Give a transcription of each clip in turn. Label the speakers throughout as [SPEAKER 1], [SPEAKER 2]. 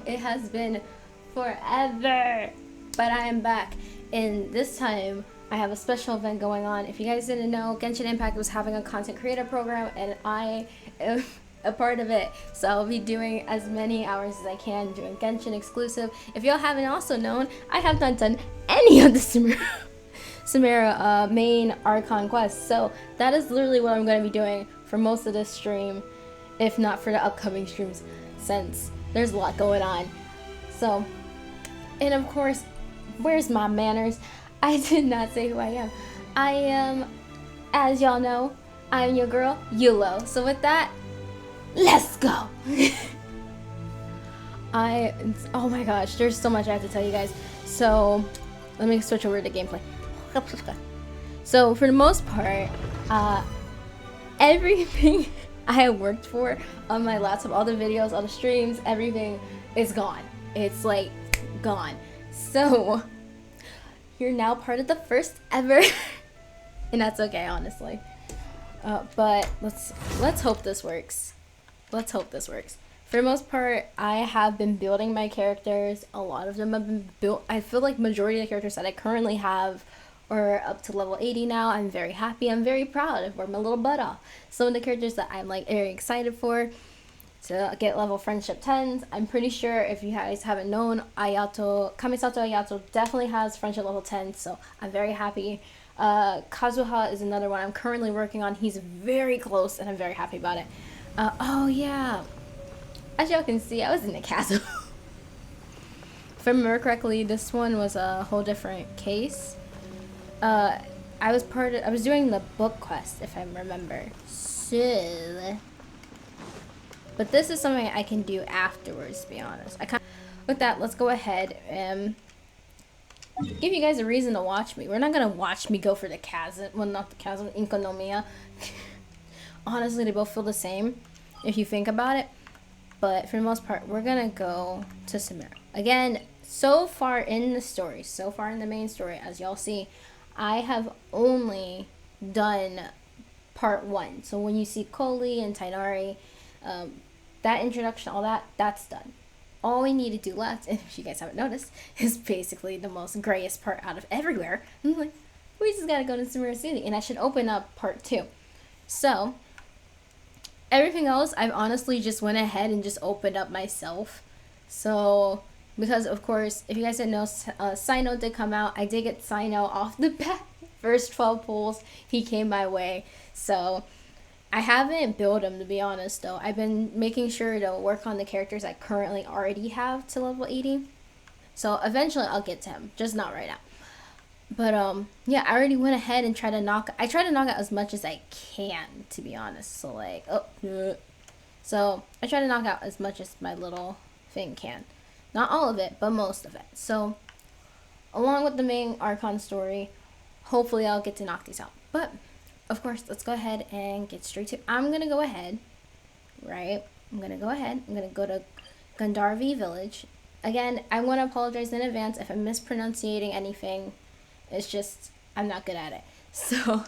[SPEAKER 1] It has been forever, but I am back, and this time I have a special event going on. If you guys didn't know, Genshin Impact was having a content creator program, and I am a part of it. So I'll be doing as many hours as I can doing Genshin exclusive. If y'all haven't also known, I have not done any of the Sumeru main Archon quests. So that is literally what I'm going to be doing for most of this stream, if not for the upcoming streams, since there's a lot going on. So, and of course, where's my manners? I did not say who I am. I am, as y'all know, I'm your girl, Yulo. So with that, let's go! Oh my gosh, there's so much I have to tell you guys. So, let me switch over to gameplay. So, for the most part, everything I have worked for on my laptop, all the videos, all the streams, everything is gone. It's like gone. So you're now part of the first ever and that's okay, honestly. But let's hope this works. Let's hope this works. For the most part, I have been building my characters. A lot of them have been built. I feel like majority of the characters that I currently have are up to level 80 now. I'm very happy. I'm very proud. I've worked my little butt off. Some of the characters that I'm like very excited for to get level friendship 10s. I'm pretty sure if you guys haven't known, Kamisato Ayato definitely has friendship level 10, so I'm very happy. Kazuha is another one I'm currently working on. He's very close and I'm very happy about it. Oh yeah, as y'all can see, I was in the castle. If I remember correctly, this one was a whole different case. I was doing the book quest, if I remember. So, but this is something I can do afterwards, to be honest. With that, let's go ahead and give you guys a reason to watch me. We're not gonna watch me go for the chasm. Well, not the chasm, Inkonomiya. Honestly, they both feel the same if you think about it. But for the most part, we're gonna go to Sumeru. Again, so far in the main story, as y'all see, I have only done part 1. So when you see Koli and Tainari, that introduction, all that's done. All we need to do left, and if you guys haven't noticed, is basically the most grayest part out of everywhere. I'm like, we just gotta go to Sumeru City, and I should open up part 2. So, everything else, I've honestly just went ahead and just opened up myself. So, because of course, if you guys didn't know, Sino did come out. I did get Sino off the bat. First 12 pulls, he came my way. So, I haven't built him, to be honest, though. I've been making sure to work on the characters I currently already have to level 80. So, eventually I'll get to him, just not right now. But, yeah, I already went ahead and tried to knock out as much as I can, to be honest. So, like, so I try to knock out as much as my little thing can. Not all of it, but most of it. So, along with the main Archon story, hopefully I'll get to knock these out. But, of course, let's go ahead and get straight to... I'm going to go ahead, right? I'm going to go to Gandharvi Village. Again, I want to apologize in advance if I'm mispronouncing anything. It's just, I'm not good at it. So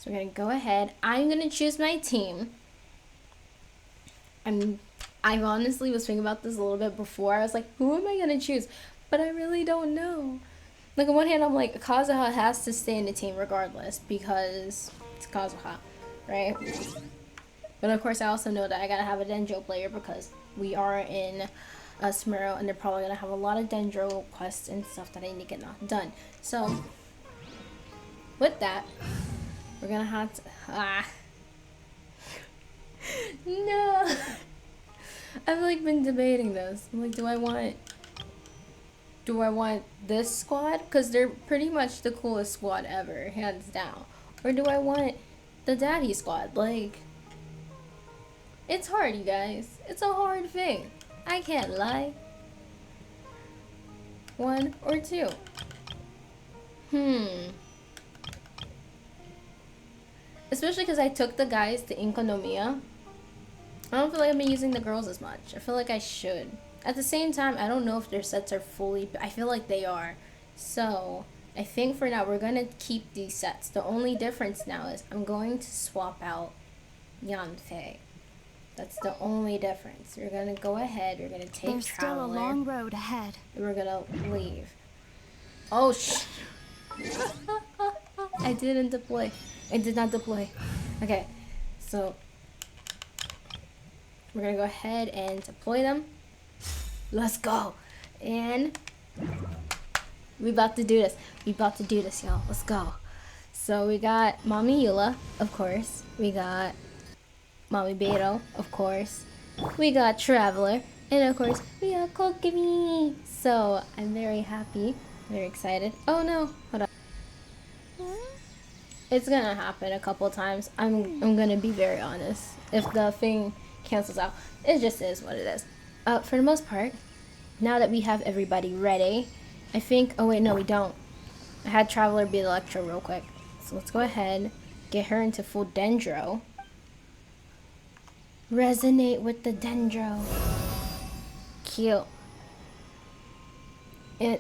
[SPEAKER 1] we're going to go ahead. I'm going to choose my team. I honestly was thinking about this a little bit before. I was like, who am I going to choose? But I really don't know. Like, on one hand, I'm like, Kazuha has to stay in the team regardless because it's Kazuha, right? But of course, I also know that I gotta have a Dendro player because we are in Sumeru, and they're probably gonna have a lot of Dendro quests and stuff that I need to get done. So, with that, we're gonna have to... No! I've, like, been debating this. I'm like, do I want this squad? Because they're pretty much the coolest squad ever, hands down. Or do I want the daddy squad? Like, it's hard, you guys. It's a hard thing. I can't lie. 1 or 2. Especially because I took the guys to Inkonomiya. I don't feel like I've been using the girls as much. I feel like I should. At the same time, I don't know if their sets are fully... I feel like they are. So, I think for now, we're going to keep these sets. The only difference now is I'm going to swap out Yanfei. That's the only difference. We're gonna go ahead. We're gonna take
[SPEAKER 2] There's
[SPEAKER 1] Traveler.
[SPEAKER 2] still a long road ahead.
[SPEAKER 1] And we're gonna leave. Oh, I didn't deploy. I did not deploy. Okay, so we're gonna go ahead and deploy them. Let's go. And we about to do this. We about to do this, y'all. Let's go. So we got Mommy Eula, of course. We got Mommy Beto, of course. We got Traveler. And of course, we got Kokimi. So I'm very happy. Very excited. Oh no, hold on. It's gonna happen a couple times. I'm gonna be very honest. If the thing cancels out, it just is what it is. For the most part, now that we have everybody ready, I think, oh wait, no we don't. I had Traveler be Electro real quick. So let's go ahead, get her into full Dendro. Resonate with the Dendro. Cute. And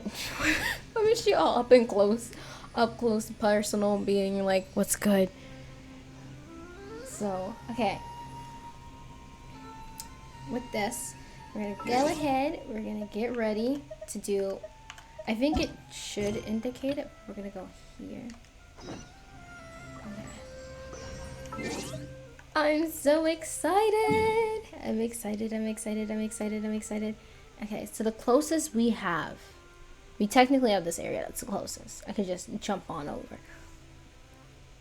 [SPEAKER 1] I wish you all up close and personal, being like, what's good? So, okay. With this, we're gonna go ahead, we're gonna get ready to do, I think it should indicate it. We're gonna go here. Okay. I'm so excited! I'm excited. Okay, so the closest we have, we technically have this area that's the closest. I could just jump on over.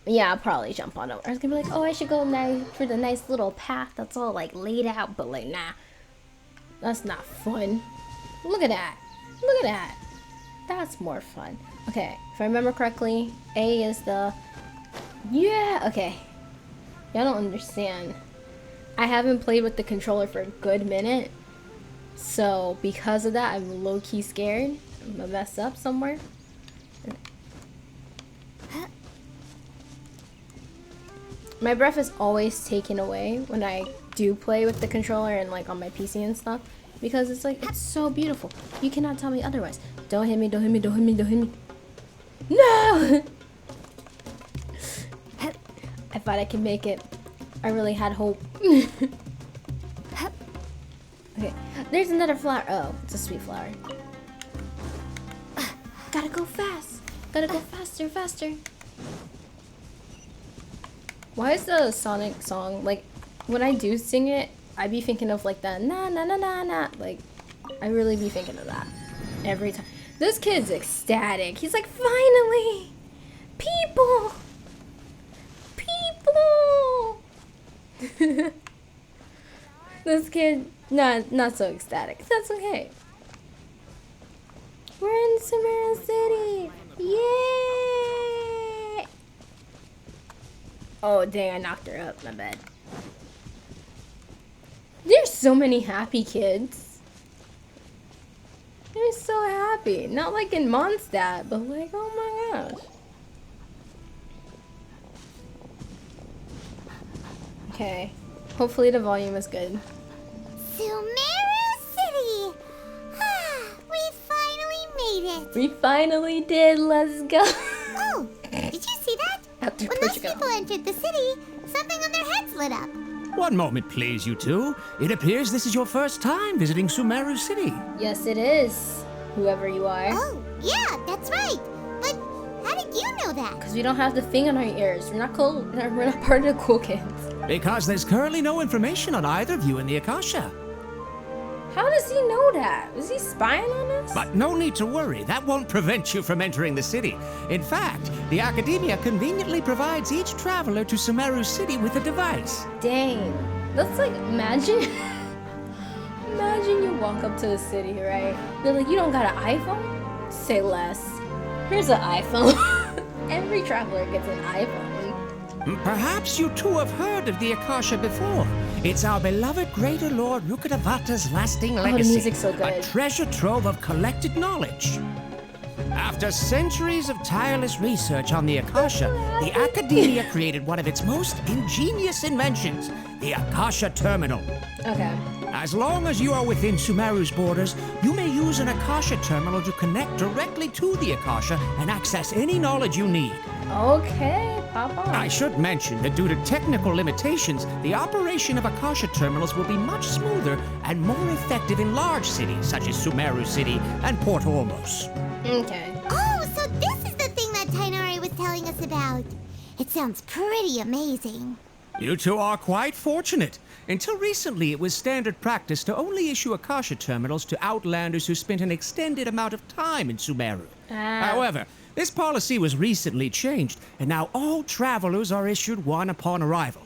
[SPEAKER 1] Yeah, I'll probably jump on over. I was gonna be like, oh, I should go now for the nice little path that's all like laid out, but like, nah. That's not fun. Look at that. Look at that. That's more fun. Okay, if I remember correctly, A is the... Yeah, okay. Y'all don't understand. I haven't played with the controller for a good minute. So, because of that, I'm low-key scared. I'm gonna mess up somewhere. My breath is always taken away when I do play with the controller and like on my PC and stuff. Because it's like, it's so beautiful. You cannot tell me otherwise. Don't hit me, don't hit me, don't hit me, don't hit me. No! I thought I could make it. I really had hope. Okay, there's another flower. Oh, it's a sweet flower. Gotta go fast. Gotta go faster, faster. Why is the Sonic song, like, when I do sing it, I be thinking of like the na na na na na. Like, I really be thinking of that every time. This kid's ecstatic. He's like, finally! People! People! This kid, not so ecstatic. That's okay. We're in Sumeru City! Yay! Oh, dang, I knocked her up. My bad. There's so many happy kids. They're so happy. Not like in Mondstadt, but like, oh my gosh. Okay. Hopefully the volume is good.
[SPEAKER 3] Sumeru City! We finally made it!
[SPEAKER 1] We finally did. Let's go.
[SPEAKER 3] Oh, did you see that?
[SPEAKER 1] After
[SPEAKER 3] When those
[SPEAKER 1] Portugal.
[SPEAKER 3] people entered the city, something on their heads lit up.
[SPEAKER 4] One moment, please, you two. It appears this is your first time visiting Sumeru City.
[SPEAKER 1] Yes, it is. Whoever you are.
[SPEAKER 3] Oh, yeah, that's right. But how did you know that?
[SPEAKER 1] Because we don't have the thing on our ears. We're not cool. We're not part of the cool kids.
[SPEAKER 4] Because there's currently no information on either of you in the Akasha.
[SPEAKER 1] How does he know that? Is he spying on us?
[SPEAKER 4] But no need to worry, that won't prevent you from entering the city. In fact, the Academia conveniently provides each traveler to Sumeru City with a device.
[SPEAKER 1] Dang. That's like, imagine. Imagine you walk up to the city, right? They're like, you don't got an iPhone? Say less. Here's an iPhone. Every traveler gets an iPhone.
[SPEAKER 4] Perhaps you two have heard of the Akasha before. It's our beloved Greater Lord Rukkhadevata's lasting legacy.
[SPEAKER 1] the music's so good.
[SPEAKER 4] A treasure trove of collected knowledge. After centuries of tireless research on the Akasha, the Academia created one of its most ingenious inventions, the Akasha Terminal.
[SPEAKER 1] Okay.
[SPEAKER 4] As long as you are within Sumeru's borders, you may use an Akasha terminal to connect directly to the Akasha and access any knowledge you need.
[SPEAKER 1] Okay, Papa.
[SPEAKER 4] I should mention that due to technical limitations, the operation of Akasha terminals will be much smoother and more effective in large cities such as Sumeru City and Port Ormos.
[SPEAKER 1] Okay.
[SPEAKER 3] Oh, so this is the thing that Tainari was telling us about. It sounds pretty amazing.
[SPEAKER 4] You two are quite fortunate. Until recently, it was standard practice to only issue Akasha terminals to outlanders who spent an extended amount of time in Sumeru. However, this policy was recently changed, and now all travelers are issued one upon arrival.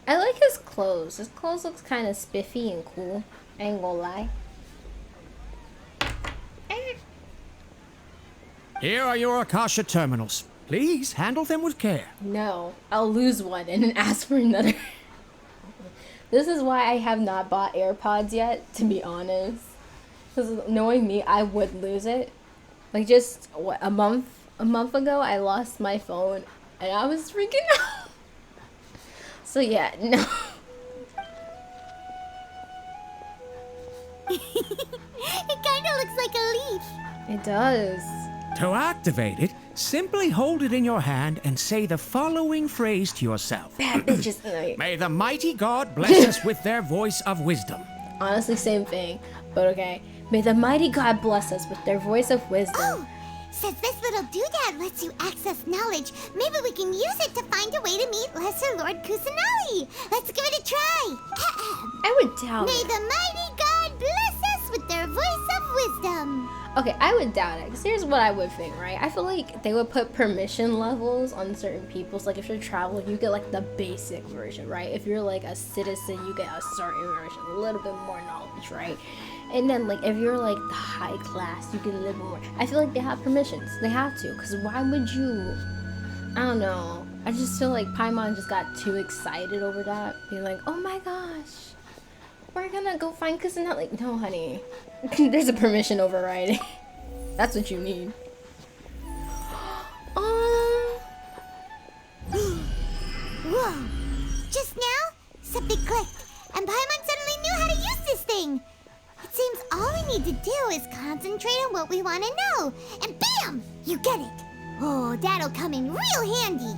[SPEAKER 1] I like his clothes. His clothes looks kind of spiffy and cool. I ain't gonna lie.
[SPEAKER 4] Here are your Akasha terminals. Please handle them with care.
[SPEAKER 1] No, I'll lose one and then ask for another. This is why I have not bought AirPods yet, to be honest. Because knowing me, I would lose it. Like just what, a month ago, I lost my phone and I was freaking out. So yeah, no.
[SPEAKER 3] It kind of looks like a leaf.
[SPEAKER 1] It does.
[SPEAKER 4] To activate it, simply hold it in your hand and say the following phrase to yourself.
[SPEAKER 1] Bad bitches. Like,
[SPEAKER 4] May the mighty God bless us with their voice of wisdom.
[SPEAKER 1] honestly, same thing. But okay. May the mighty God bless us with their voice of wisdom.
[SPEAKER 3] Oh, since this little doodad lets you access knowledge, maybe we can use it to find a way to meet Lesser Lord Kusanali. Let's give it a try.
[SPEAKER 1] I would doubt
[SPEAKER 3] May
[SPEAKER 1] it.
[SPEAKER 3] the mighty God bless us with their voice of wisdom.
[SPEAKER 1] Okay, I would doubt it. Because here's what I would think, right? I feel like they would put permission levels on certain people. So, like, if you're traveling, you get, like, the basic version, right? If you're, like, a citizen, you get a certain version. A little bit more knowledge, right? And then, like, if you're, like, the high class, you get a little bit more. I feel like they have permissions. They have to. Because why would you... I don't know. I just feel like Paimon just got too excited over that. Being like, oh my gosh. We're gonna go find Kusanali. Like, no, honey. There's a permission override. That's what you need.
[SPEAKER 3] Whoa. Just now, something clicked, and Paimon suddenly knew how to use this thing. It seems all we need to do is concentrate on what we want to know, and bam! You get it. Oh, that'll come in real handy.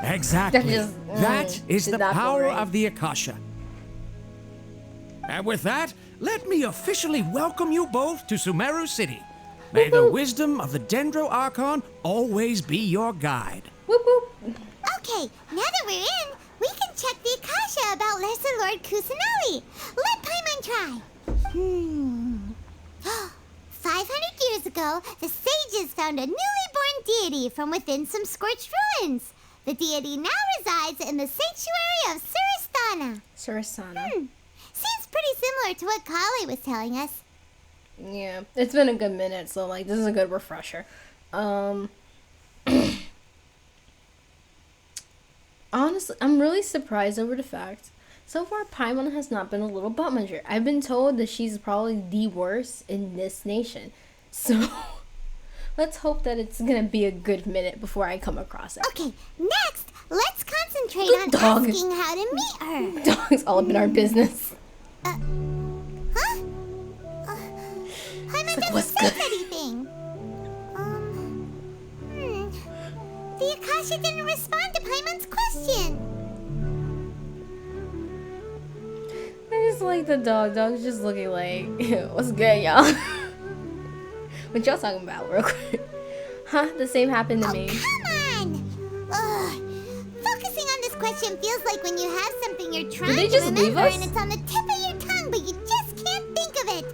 [SPEAKER 4] Exactly. That is
[SPEAKER 1] did
[SPEAKER 4] the
[SPEAKER 1] not feel
[SPEAKER 4] power
[SPEAKER 1] right.
[SPEAKER 4] of the Akasha. And with that, let me officially welcome you both to Sumeru City. May the wisdom of the Dendro Archon always be your guide.
[SPEAKER 1] Whoop whoop.
[SPEAKER 3] Okay, now that we're in, we can check the Akasha about Lesser Lord Kusanali. Let Paimon try. 500 years ago, the sages found a newly born deity from within some scorched ruins. The deity now resides in the sanctuary of Suristana.
[SPEAKER 1] Sarasana.
[SPEAKER 3] Seems pretty similar to what Kali was telling us.
[SPEAKER 1] Yeah, it's been a good minute, so like this is a good refresher. Honestly, I'm really surprised over the fact so far Paimon has not been a little butt muncher. I've been told that she's probably the worst in this nation. So let's hope that it's gonna be a good minute before I come across it.
[SPEAKER 3] Okay, next, let's concentrate
[SPEAKER 1] Good
[SPEAKER 3] on
[SPEAKER 1] dog.
[SPEAKER 3] asking how to meet her.
[SPEAKER 1] Dog's all up in our business.
[SPEAKER 3] Huh? Paimon
[SPEAKER 1] like,
[SPEAKER 3] doesn't
[SPEAKER 1] what's
[SPEAKER 3] say
[SPEAKER 1] good?
[SPEAKER 3] anything. The Akasha didn't respond to Paimon's question.
[SPEAKER 1] I just like the dog. Dog's just looking like, what's good, y'all? What y'all talking about, real quick? Huh? The same happened to me.
[SPEAKER 3] Come on! Ugh. Focusing on this question feels like when you have something you're trying
[SPEAKER 1] they
[SPEAKER 3] to
[SPEAKER 1] just leave
[SPEAKER 3] remember
[SPEAKER 1] us?
[SPEAKER 3] and it's on the tip of your tongue, but you just can't think of it.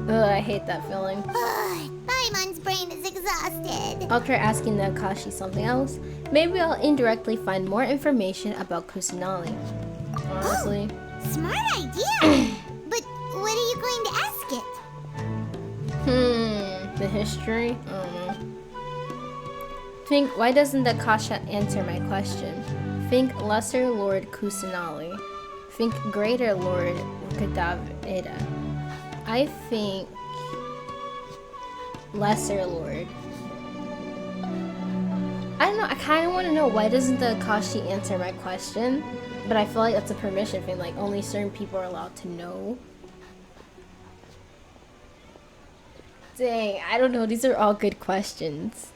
[SPEAKER 1] Ugh, I hate that feeling.
[SPEAKER 3] Ugh. Paimon's brain is exhausted.
[SPEAKER 1] I'll try asking the Akashi something else. Maybe I'll indirectly find more information about Kusanali. Honestly.
[SPEAKER 3] Smart idea! But what are you going to ask it?
[SPEAKER 1] The history? I don't know. Think, why doesn't the Akasha answer my question? Think Lesser Lord Kusanali. Think Greater Lord Kadavida. I think Lesser Lord. I don't know, I kind of want to know why doesn't the Akashi answer my question? But I feel like that's a permission thing, like only certain people are allowed to know. Dang, I don't know. These are all good questions.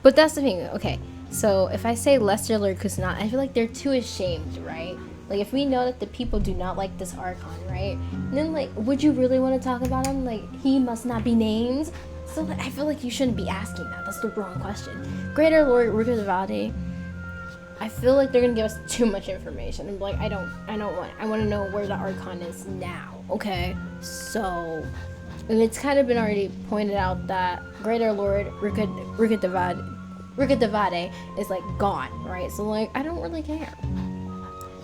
[SPEAKER 1] But that's the thing. Okay, so if I say Lesser Lord Kusanagi, I feel like they're too ashamed, right? Like, if we know that the people do not like this Archon, right? Then, like, would you really want to talk about him? Like, he must not be named? So, like, I feel like you shouldn't be asking that. That's the wrong question. Greater Lord Rukadavati, I feel like they're gonna give us too much information. I'm like, I want to know where the Archon is now, okay? So, and it's kind of been already pointed out that Greater Lord Rukadavati is, like, gone, right? So, like, I don't really care.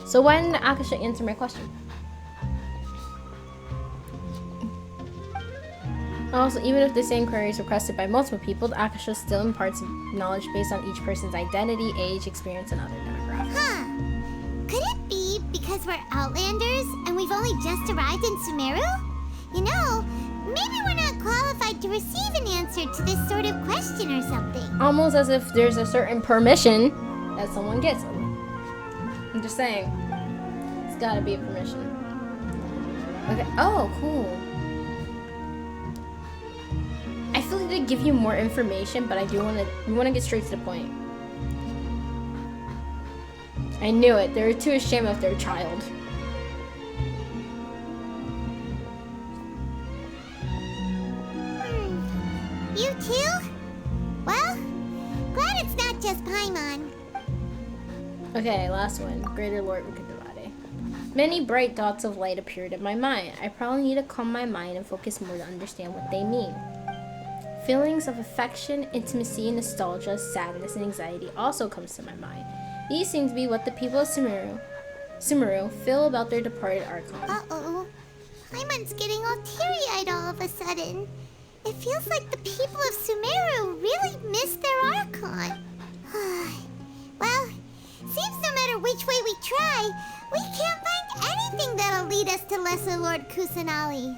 [SPEAKER 1] So why didn't Akasha answer my question? Also, even if the same query is requested by multiple people, the Akasha still imparts knowledge based on each person's identity, age, experience, and other demographics.
[SPEAKER 3] Huh. Could it be because we're Outlanders and we've only just arrived in Sumeru? You know, maybe we're not qualified to receive an answer to this sort of question or something.
[SPEAKER 1] Almost as if there's a certain permission that someone gets. I'm just saying. It's gotta be a permission. Okay. Oh, cool. I feel like they give you more information, but we want to get straight to the point. I knew it. They were too ashamed of their child.
[SPEAKER 3] You too? Well, glad it's not just Paimon.
[SPEAKER 1] Okay, last one. Greater Lord Rukadavati. Many bright dots of light appeared in my mind. I probably need to calm my mind and focus more to understand what they mean. Feelings of affection, intimacy, nostalgia, sadness, and anxiety also comes to my mind. These seem to be what the people of Sumeru feel about their departed Archon.
[SPEAKER 3] Uh-oh. Paimon's getting all teary-eyed all of a sudden. It feels like the people of Sumeru really miss their Archon. Well, seems no matter which way we try, we can't find anything that'll lead us to Lesser Lord Kusanagi.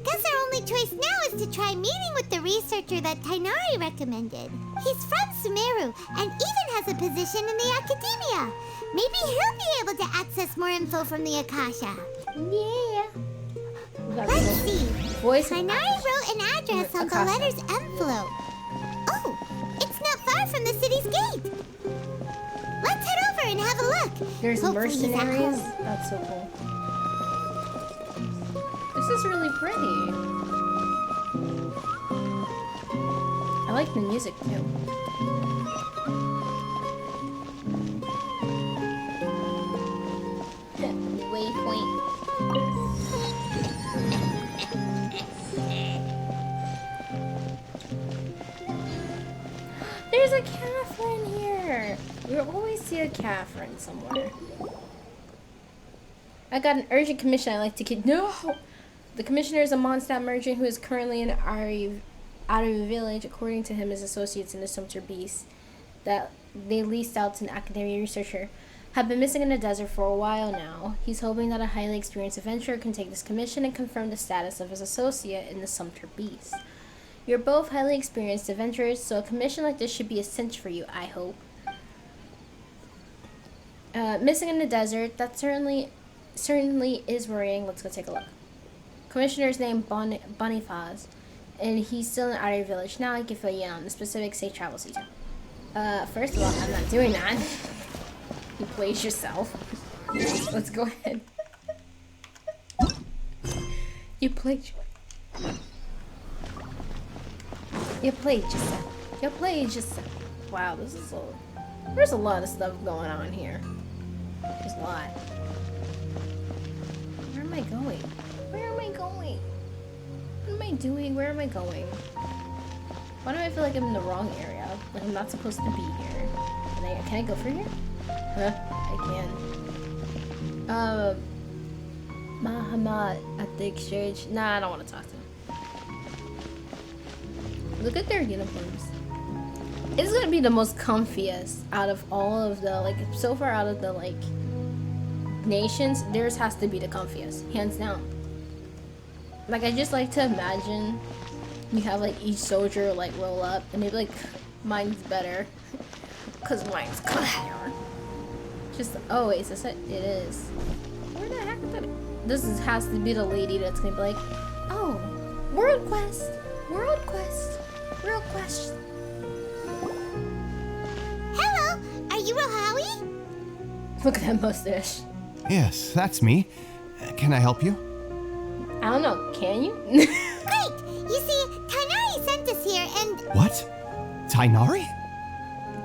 [SPEAKER 3] Guess our only choice now is to try meeting with the researcher that Tainari recommended. He's from Sumeru and even has a position in the academia. Maybe he'll be able to access more info from the Akasha.
[SPEAKER 1] Yeah.
[SPEAKER 3] Let's see.
[SPEAKER 1] Voice.
[SPEAKER 3] Tainari wrote an address on the letter's envelope. Oh, it's not far from the city's gate. Let's head over and have a look.
[SPEAKER 1] There's
[SPEAKER 3] Hopefully he's at
[SPEAKER 1] mercenaries.
[SPEAKER 3] home.
[SPEAKER 1] That's so cool. This is really pretty. I like the music too. Waypoint. There's a Catherine here. You always see a Catherine somewhere. I got an urgent commission I'd like to get. No! The commissioner is a Mondstadt merchant who is currently in Ari village. According to him, his associates in the Sumeru Beast that they leased out to an academia researcher have been missing in the desert for a while now. He's hoping that a highly experienced adventurer can take this commission and confirm the status of his associate in the Sumeru Beast. You're both highly experienced adventurers, so a commission like this should be a cinch for you, I hope. Missing in the desert, that certainly is worrying. Let's go take a look. Commissioner's name Boniface, and he's still in Ari village. Now I can fill you in on the specific safe travel season. First of all, I'm not doing that. You place yourself. Let's go ahead. You played yourself. Wow, there's a lot of stuff going on here. There's a lot. Where am I going? What am I doing? Where am I going? Why do I feel like I'm in the wrong area? Like I'm not supposed to be here. Can I go through here? Huh? I can. Mahamat at the exchange. Nah, I don't want to talk to him. Look at their uniforms. It's gonna be the most comfiest out of all of the, like, so far out of the, like, nations, theirs has to be the comfiest, hands down. Like, I just like to imagine you have, like, each soldier, like, roll up, and they're like, mine's better, because mine's cleaner. Just, oh, wait, is this it? It is. Where the heck is it? This has to be the lady that's gonna be like, oh, World quest. World quest. World quest.
[SPEAKER 3] Hello, are you Rohawi?
[SPEAKER 1] Look at that mustache.
[SPEAKER 2] Yes, that's me. Can I help you?
[SPEAKER 1] I don't know. Can you?
[SPEAKER 3] Great! You see, Tainari sent us here and...
[SPEAKER 2] What? Tainari?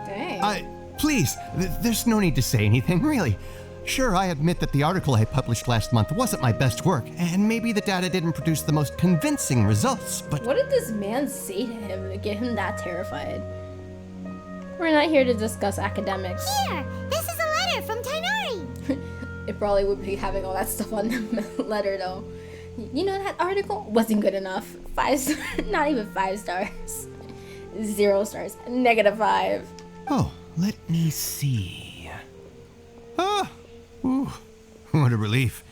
[SPEAKER 1] Dang.
[SPEAKER 2] Please, there's no need to say anything, really. Sure, I admit that the article I published last month wasn't my best work, and maybe the data didn't produce the most convincing results, but...
[SPEAKER 1] What did this man say to him to get him that terrified? We're not here to discuss academics.
[SPEAKER 3] Here, this is a letter from Tainari.
[SPEAKER 1] It probably would be having all that stuff on the letter, though. You know, that article wasn't good enough. 5 stars, not even 5 stars. 0 stars, -5.
[SPEAKER 2] Oh, let me see. Ah! Ooh, what a relief.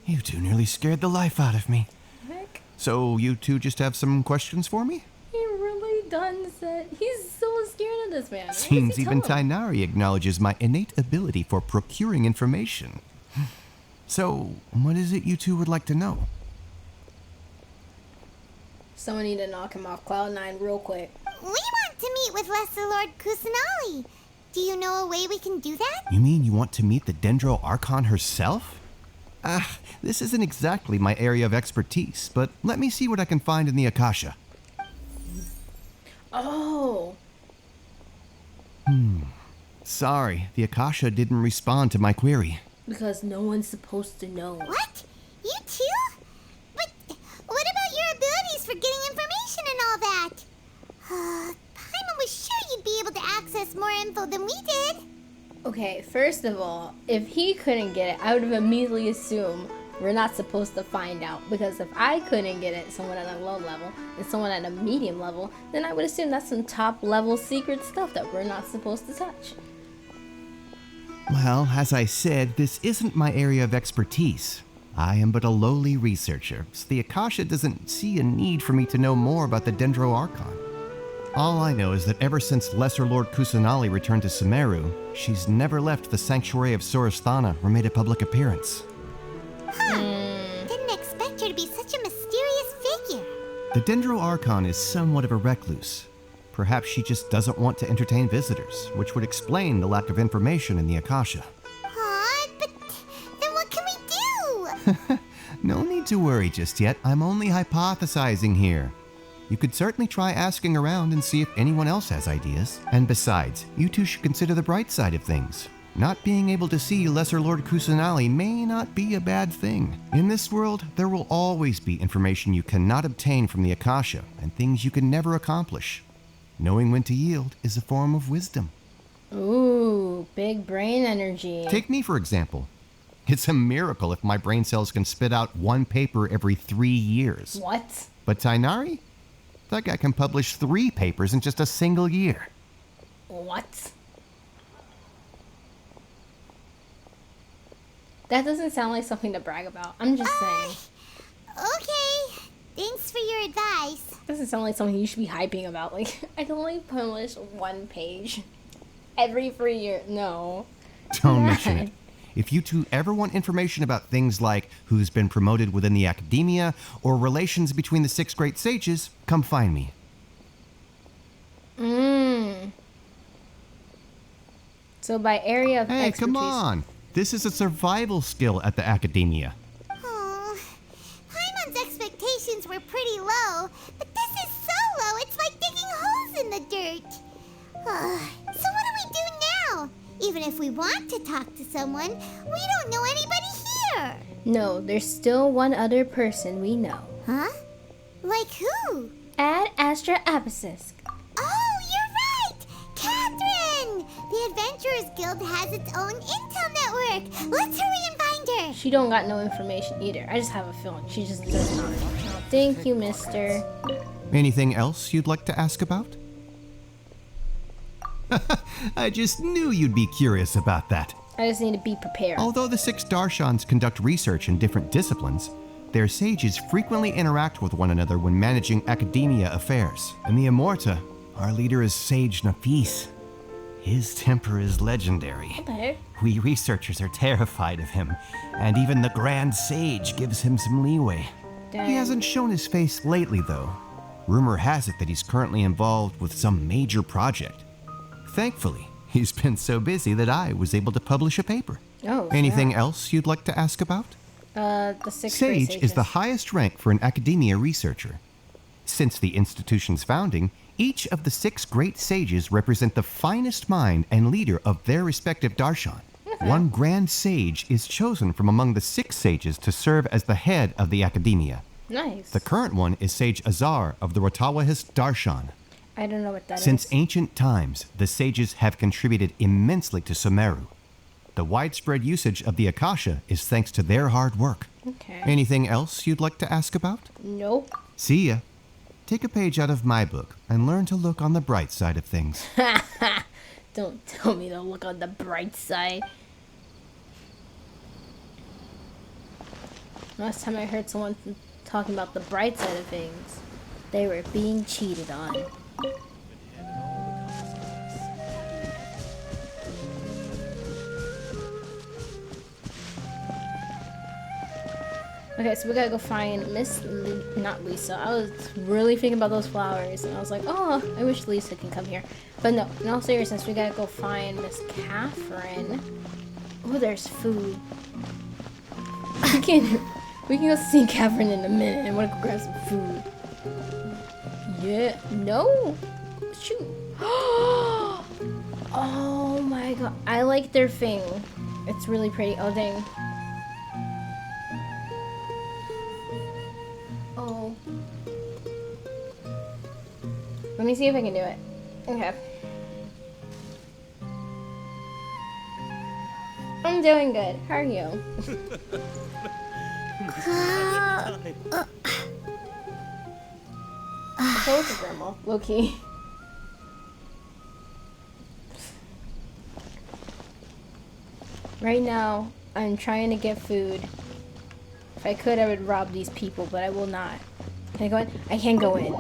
[SPEAKER 2] You two nearly scared the life out of me.
[SPEAKER 1] Heck,
[SPEAKER 2] So you two just have some questions for me?
[SPEAKER 1] he really done said. He's so scared of this man. What does
[SPEAKER 2] Seems
[SPEAKER 1] he
[SPEAKER 2] even
[SPEAKER 1] tell him?
[SPEAKER 2] Tainari acknowledges my innate ability for procuring information. So, what is it you two would like to know?
[SPEAKER 1] Someone need to knock him off Cloud 9 real quick.
[SPEAKER 3] We want to meet with Lesser Lord Kusanali. Do you know a way we can do that?
[SPEAKER 2] You mean you want to meet the Dendro Archon herself? This isn't exactly my area of expertise, but let me see what I can find in the Akasha.
[SPEAKER 1] Oh,
[SPEAKER 2] Sorry, the Akasha didn't respond to my query.
[SPEAKER 1] because no one's supposed to know.
[SPEAKER 3] What? You too? But what about your abilities for getting information and all that? Paimon was sure you'd be able to access more info than we did.
[SPEAKER 1] Okay, first of all, if he couldn't get it, I would have immediately assumed we're not supposed to find out. Because if I couldn't get it, someone at a low level, and someone at a medium level, then I would assume that's some top level secret stuff that we're not supposed to touch.
[SPEAKER 2] Well, as I said, this isn't my area of expertise. I am but a lowly researcher, so the Akasha doesn't see a need for me to know more about the Dendro Archon. All I know is that ever since Lesser Lord Kusanali returned to Sumeru, she's never left the Sanctuary of Sorasthana or made a public appearance.
[SPEAKER 3] Didn't expect her to be such a mysterious figure.
[SPEAKER 2] The Dendro Archon is somewhat of a recluse. Perhaps she just doesn't want to entertain visitors, which would explain the lack of information in the Akasha.
[SPEAKER 3] But then what can we do?
[SPEAKER 2] No need to worry just yet. I'm only hypothesizing here. You could certainly try asking around and see if anyone else has ideas. And besides, you two should consider the bright side of things. Not being able to see Lesser Lord Kusanali may not be a bad thing. In this world, there will always be information you cannot obtain from the Akasha and things you can never accomplish. Knowing when to yield is a form of wisdom.
[SPEAKER 1] Ooh, big brain energy.
[SPEAKER 2] Take me, for example. It's a miracle if my brain cells can spit out 1 paper every 3 years.
[SPEAKER 1] What?
[SPEAKER 2] But Tainari? That guy can publish 3 papers in just a single year.
[SPEAKER 1] What? That doesn't sound like something to brag about. I'm just saying.
[SPEAKER 3] Okay. Thanks for your advice.
[SPEAKER 1] Doesn't sound like something you should be hyping about. Like, I can only publish 1 page every 3 years. No.
[SPEAKER 2] Don't mention it. If you two ever want information about things like who's been promoted within the academia or relations between the 6 great sages, come find me.
[SPEAKER 1] So by area of
[SPEAKER 2] Hey,
[SPEAKER 1] expertise.
[SPEAKER 2] come on. This is a survival skill at the academia.
[SPEAKER 3] Oh, Paimon's expectations were pretty low, but this is so low, it's like digging holes in the dirt. So what do we do now? Even if we want to talk to someone, we don't know anybody here.
[SPEAKER 1] No, there's still one other person we know.
[SPEAKER 3] Huh? Like who?
[SPEAKER 1] Ad Astra Abyssisk.
[SPEAKER 3] Oh, you're right! Catherine! The Adventurers Guild has its own intel network. Let's hurry and find her.
[SPEAKER 1] She don't got no information either. I just have a feeling she just does not. Thank you, mister.
[SPEAKER 2] Anything else you'd like to ask about? I just knew you'd be curious about that.
[SPEAKER 1] I just need to be prepared.
[SPEAKER 2] Although the 6 Darshans conduct research in different disciplines, their sages frequently interact with one another when managing academia affairs. In the Immorta, our leader is Sage Nafis. His temper is legendary.
[SPEAKER 1] What the heck?
[SPEAKER 2] We researchers are terrified of him, and even the Grand Sage gives him some leeway.
[SPEAKER 1] Dang.
[SPEAKER 2] He hasn't shown his face lately, though. Rumor has it that he's currently involved with some major project. Thankfully, he's been so busy that I was able to publish a paper.
[SPEAKER 1] Oh,
[SPEAKER 2] Anything else you'd like to ask about?
[SPEAKER 1] The six great
[SPEAKER 2] Sage is the
[SPEAKER 1] sages.
[SPEAKER 2] highest rank for an academia researcher. Since the institution's founding, each of the 6 great sages represent the finest mind and leader of their respective darshan. One grand sage is chosen from among the 6 sages to serve as the head of the academia.
[SPEAKER 1] Nice.
[SPEAKER 2] The current one is Sage Azar of the Rotawahist Darshan.
[SPEAKER 1] I don't know what that is.
[SPEAKER 2] Since ancient times, the sages have contributed immensely to Sumeru. The widespread usage of the Akasha is thanks to their hard work.
[SPEAKER 1] Okay.
[SPEAKER 2] Anything else you'd like to ask about?
[SPEAKER 1] Nope.
[SPEAKER 2] See ya. Take a page out of my book and learn to look on the bright side of things.
[SPEAKER 1] Don't tell me to look on the bright side. Last time I heard someone talking about the bright side of things, they were being cheated on. Okay, so we gotta go find not Lisa. I was really thinking about those flowers, and I was like, oh, I wish Lisa can come here. But no, in all seriousness, we gotta go find Miss Catherine. Oh, there's food. We can go see Catherine in a minute. I wanna go grab some food. Yeah, no, shoot. Oh my god, I like their thing. It's really pretty. Oh dang. Oh. Let me see if I can do it. Okay. I'm doing good. How are you? I told you, Grandma. Low-key. Right now, I'm trying to get food. If I could, I would rob these people, but I will not. Can I go in? I can't go in.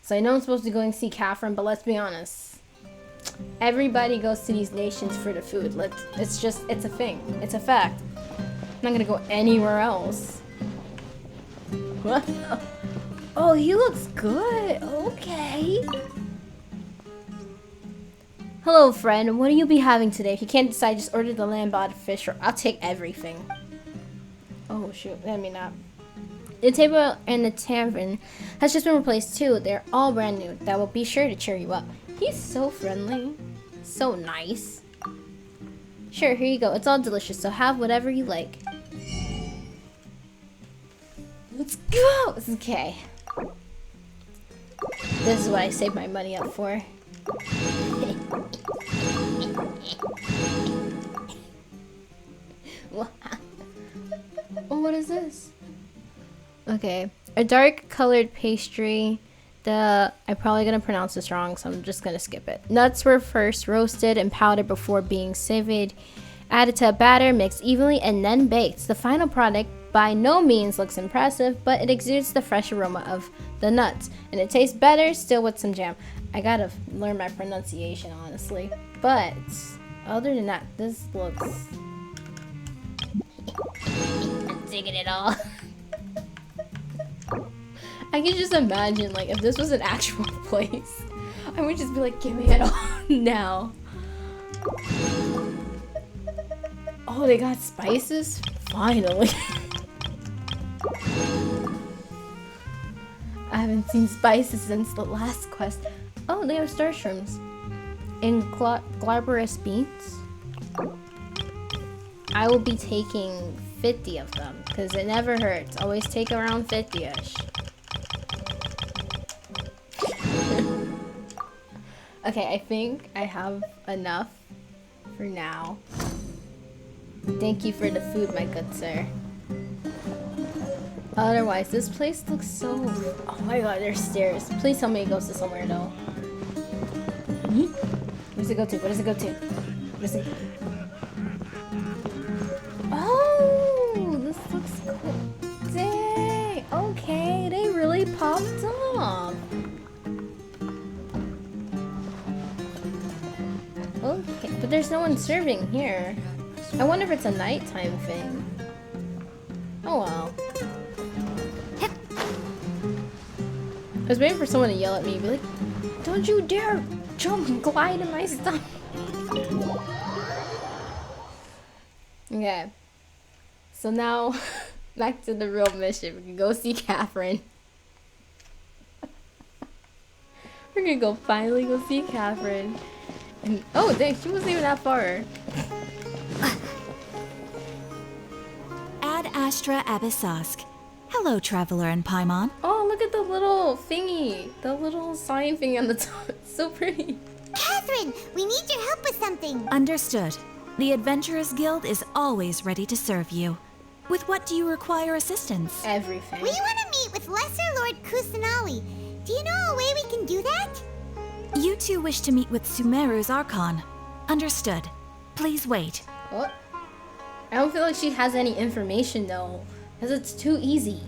[SPEAKER 1] So I know I'm supposed to go and see Catherine, but let's be honest. Everybody goes to these nations for the food. It's a thing. It's a fact. I'm not gonna go anywhere else. What? Oh, he looks good. Okay. Hello, friend. What will you be having today? If you can't decide, just order the lamb-bodied fish, or I'll take everything. Oh, shoot. I mean, not. The table and the tavern has just been replaced, too. They're all brand new. That will be sure to cheer you up. He's so friendly. So nice. Sure, here you go. It's all delicious, so have whatever you like. Let's go! Okay. This is what I saved my money up for. What is this? Okay, a dark colored pastry. I'm probably gonna pronounce this wrong, so I'm just gonna skip it. Nuts were first roasted and powdered before being sieved, added to a batter, mixed evenly, and then baked. The final product by no means looks impressive, but it exudes the fresh aroma of the nuts, and it tastes better still with some jam. I gotta learn my pronunciation, honestly. But other than that, this looks. I'm digging it all. I can just imagine, like, if this was an actual place, I would just be like, give me it all now. Oh, they got spices? Finally. I haven't seen spices since the last quest. Oh, they have star shrooms. And glabrous beans. I will be taking 50 of them, because it never hurts. Always take around 50-ish. Okay, I think I have enough for now. Thank you for the food, my good sir. Otherwise, this place looks so... Oh my god, there's stairs. Please tell me it goes to somewhere, though. Where's it go to? What does it go to? Where's it... Oh, this looks cool. Dang. Okay, they really popped off. Okay, but there's no one serving here. I wonder if it's a nighttime thing. Oh well. I was waiting for someone to yell at me, be like, "Don't you dare jump and glide in my stuff." Okay. So now, back to the real mission. We can go see Catherine. We're gonna go finally go see Catherine. And oh dang, she wasn't even that far.
[SPEAKER 5] Ad Astra Abyssosk. Hello, Traveler and Paimon.
[SPEAKER 1] Oh, look at the little thingy. The little sign thingy on the top. It's so pretty.
[SPEAKER 3] Catherine, we need your help with something.
[SPEAKER 5] Understood. The Adventurers Guild is always ready to serve you. With what do you require assistance?
[SPEAKER 1] Everything.
[SPEAKER 3] We want to meet with Lesser Lord Kusanali. Do you know a way we can do that?
[SPEAKER 5] You two wish to meet with Sumeru's Archon. Understood. Please wait.
[SPEAKER 1] What? I don't feel like she has any information though, because it's too easy.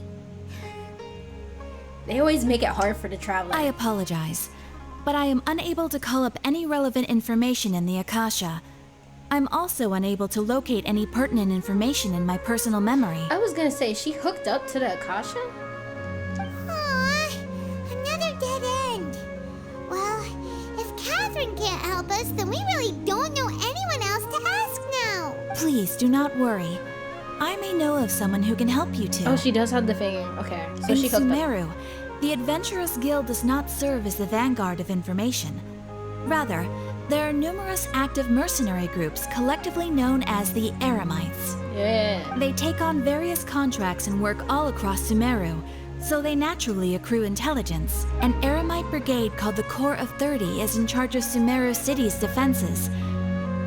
[SPEAKER 1] They always make it hard for the traveler.
[SPEAKER 5] I apologize, but I am unable to call up any relevant information in the Akasha. I'm also unable to locate any pertinent information in my personal memory.
[SPEAKER 1] I was gonna say, she hooked up to the Akasha?
[SPEAKER 3] Aww, another dead end. Well, if Catherine can't help us, then we really don't know anyone else to ask now.
[SPEAKER 5] Please do not worry. I may know of someone who can help you two.
[SPEAKER 1] Oh, she does have the thing. Okay, so
[SPEAKER 5] In
[SPEAKER 1] she hooked up.
[SPEAKER 5] Sumeru, the Adventurers Guild does not serve as the vanguard of information. Rather, there are numerous active mercenary groups collectively known as the Eremites.
[SPEAKER 1] Yeah.
[SPEAKER 5] They take on various contracts and work all across Sumeru, so they naturally accrue intelligence. An Eremite brigade called the Corps of 30 is in charge of Sumeru City's defenses.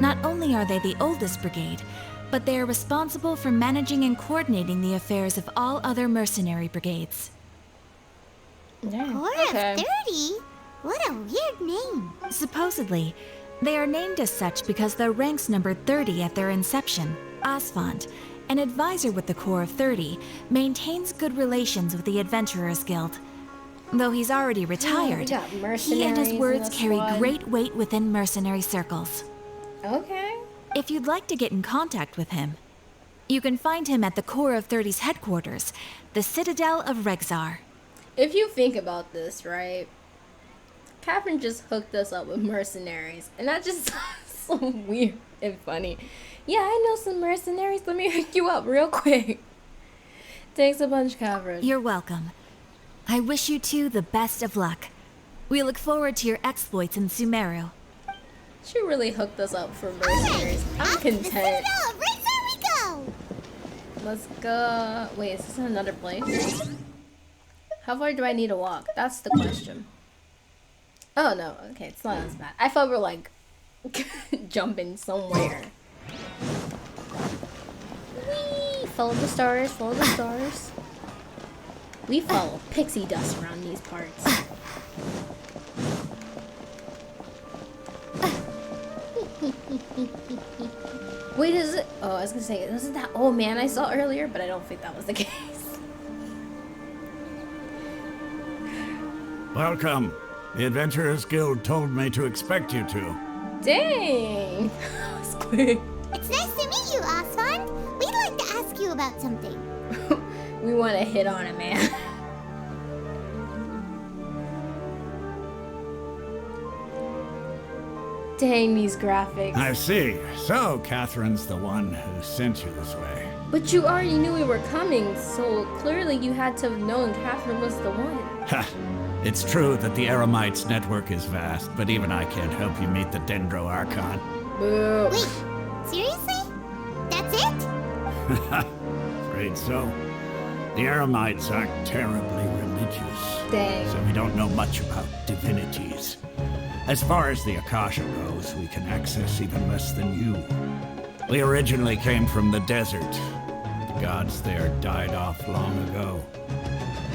[SPEAKER 5] Not only are they the oldest brigade, but they are responsible for managing and coordinating the affairs of all other mercenary brigades.
[SPEAKER 1] Yeah.
[SPEAKER 3] Corps
[SPEAKER 1] Okay.
[SPEAKER 3] of 30? What a weird name.
[SPEAKER 5] Supposedly, they are named as such because their ranks numbered 30 at their inception. Asfand, an advisor with the Corps of 30, maintains good relations with the Adventurers Guild. Though he's already retired,
[SPEAKER 1] got
[SPEAKER 5] he and
[SPEAKER 1] mercenaries
[SPEAKER 5] his
[SPEAKER 1] in
[SPEAKER 5] words
[SPEAKER 1] the
[SPEAKER 5] carry
[SPEAKER 1] squad.
[SPEAKER 5] great weight within mercenary circles.
[SPEAKER 1] Okay.
[SPEAKER 5] If you'd like to get in contact with him, you can find him at the Corps of 30's headquarters, the Citadel of Regzar.
[SPEAKER 1] If you think about this, right? Catherine just hooked us up with mercenaries, and that just sounds so weird and funny. Yeah, I know some mercenaries. Let me hook you up real quick. Thanks a bunch, Catherine.
[SPEAKER 5] You're welcome. I wish you two the best of luck. We look forward to your exploits in Sumeru.
[SPEAKER 1] She really hooked us up for
[SPEAKER 3] Alright,
[SPEAKER 1] mercenaries. I'm
[SPEAKER 3] off to the
[SPEAKER 1] content.
[SPEAKER 3] Citadel of Razor we go.
[SPEAKER 1] Let's go. Wait, is this another place? How far do I need to walk? That's the question. Oh no, okay, it's not as bad. I thought we were like jumping somewhere. Whee! Follow the stars, follow the stars. We follow pixie dust around these parts. Wait, is it? Oh, I was gonna say, isn't that old man I saw earlier? But I don't think that was the case.
[SPEAKER 6] Welcome. The Adventurers Guild told me to expect you two.
[SPEAKER 1] Dang! That was quick.
[SPEAKER 3] It's nice to meet you, Asfand. We'd like to ask you about something.
[SPEAKER 1] We want to hit on it, man. Dang, these graphics.
[SPEAKER 6] I see. So, Catherine's the one who sent you this way.
[SPEAKER 1] But you already knew we were coming, so clearly you had to have known Catherine was the one.
[SPEAKER 6] Ha! It's true that the Eremites' network is vast, but even I can't help you meet the Dendro Archon.
[SPEAKER 1] Boo.
[SPEAKER 3] Wait, seriously? That's it?
[SPEAKER 6] Afraid so. The Eremites aren't terribly religious,
[SPEAKER 1] Dang.
[SPEAKER 6] so we don't know much about divinities. As far as the Akasha goes, we can access even less than you. We originally came from the desert. The gods there died off long ago.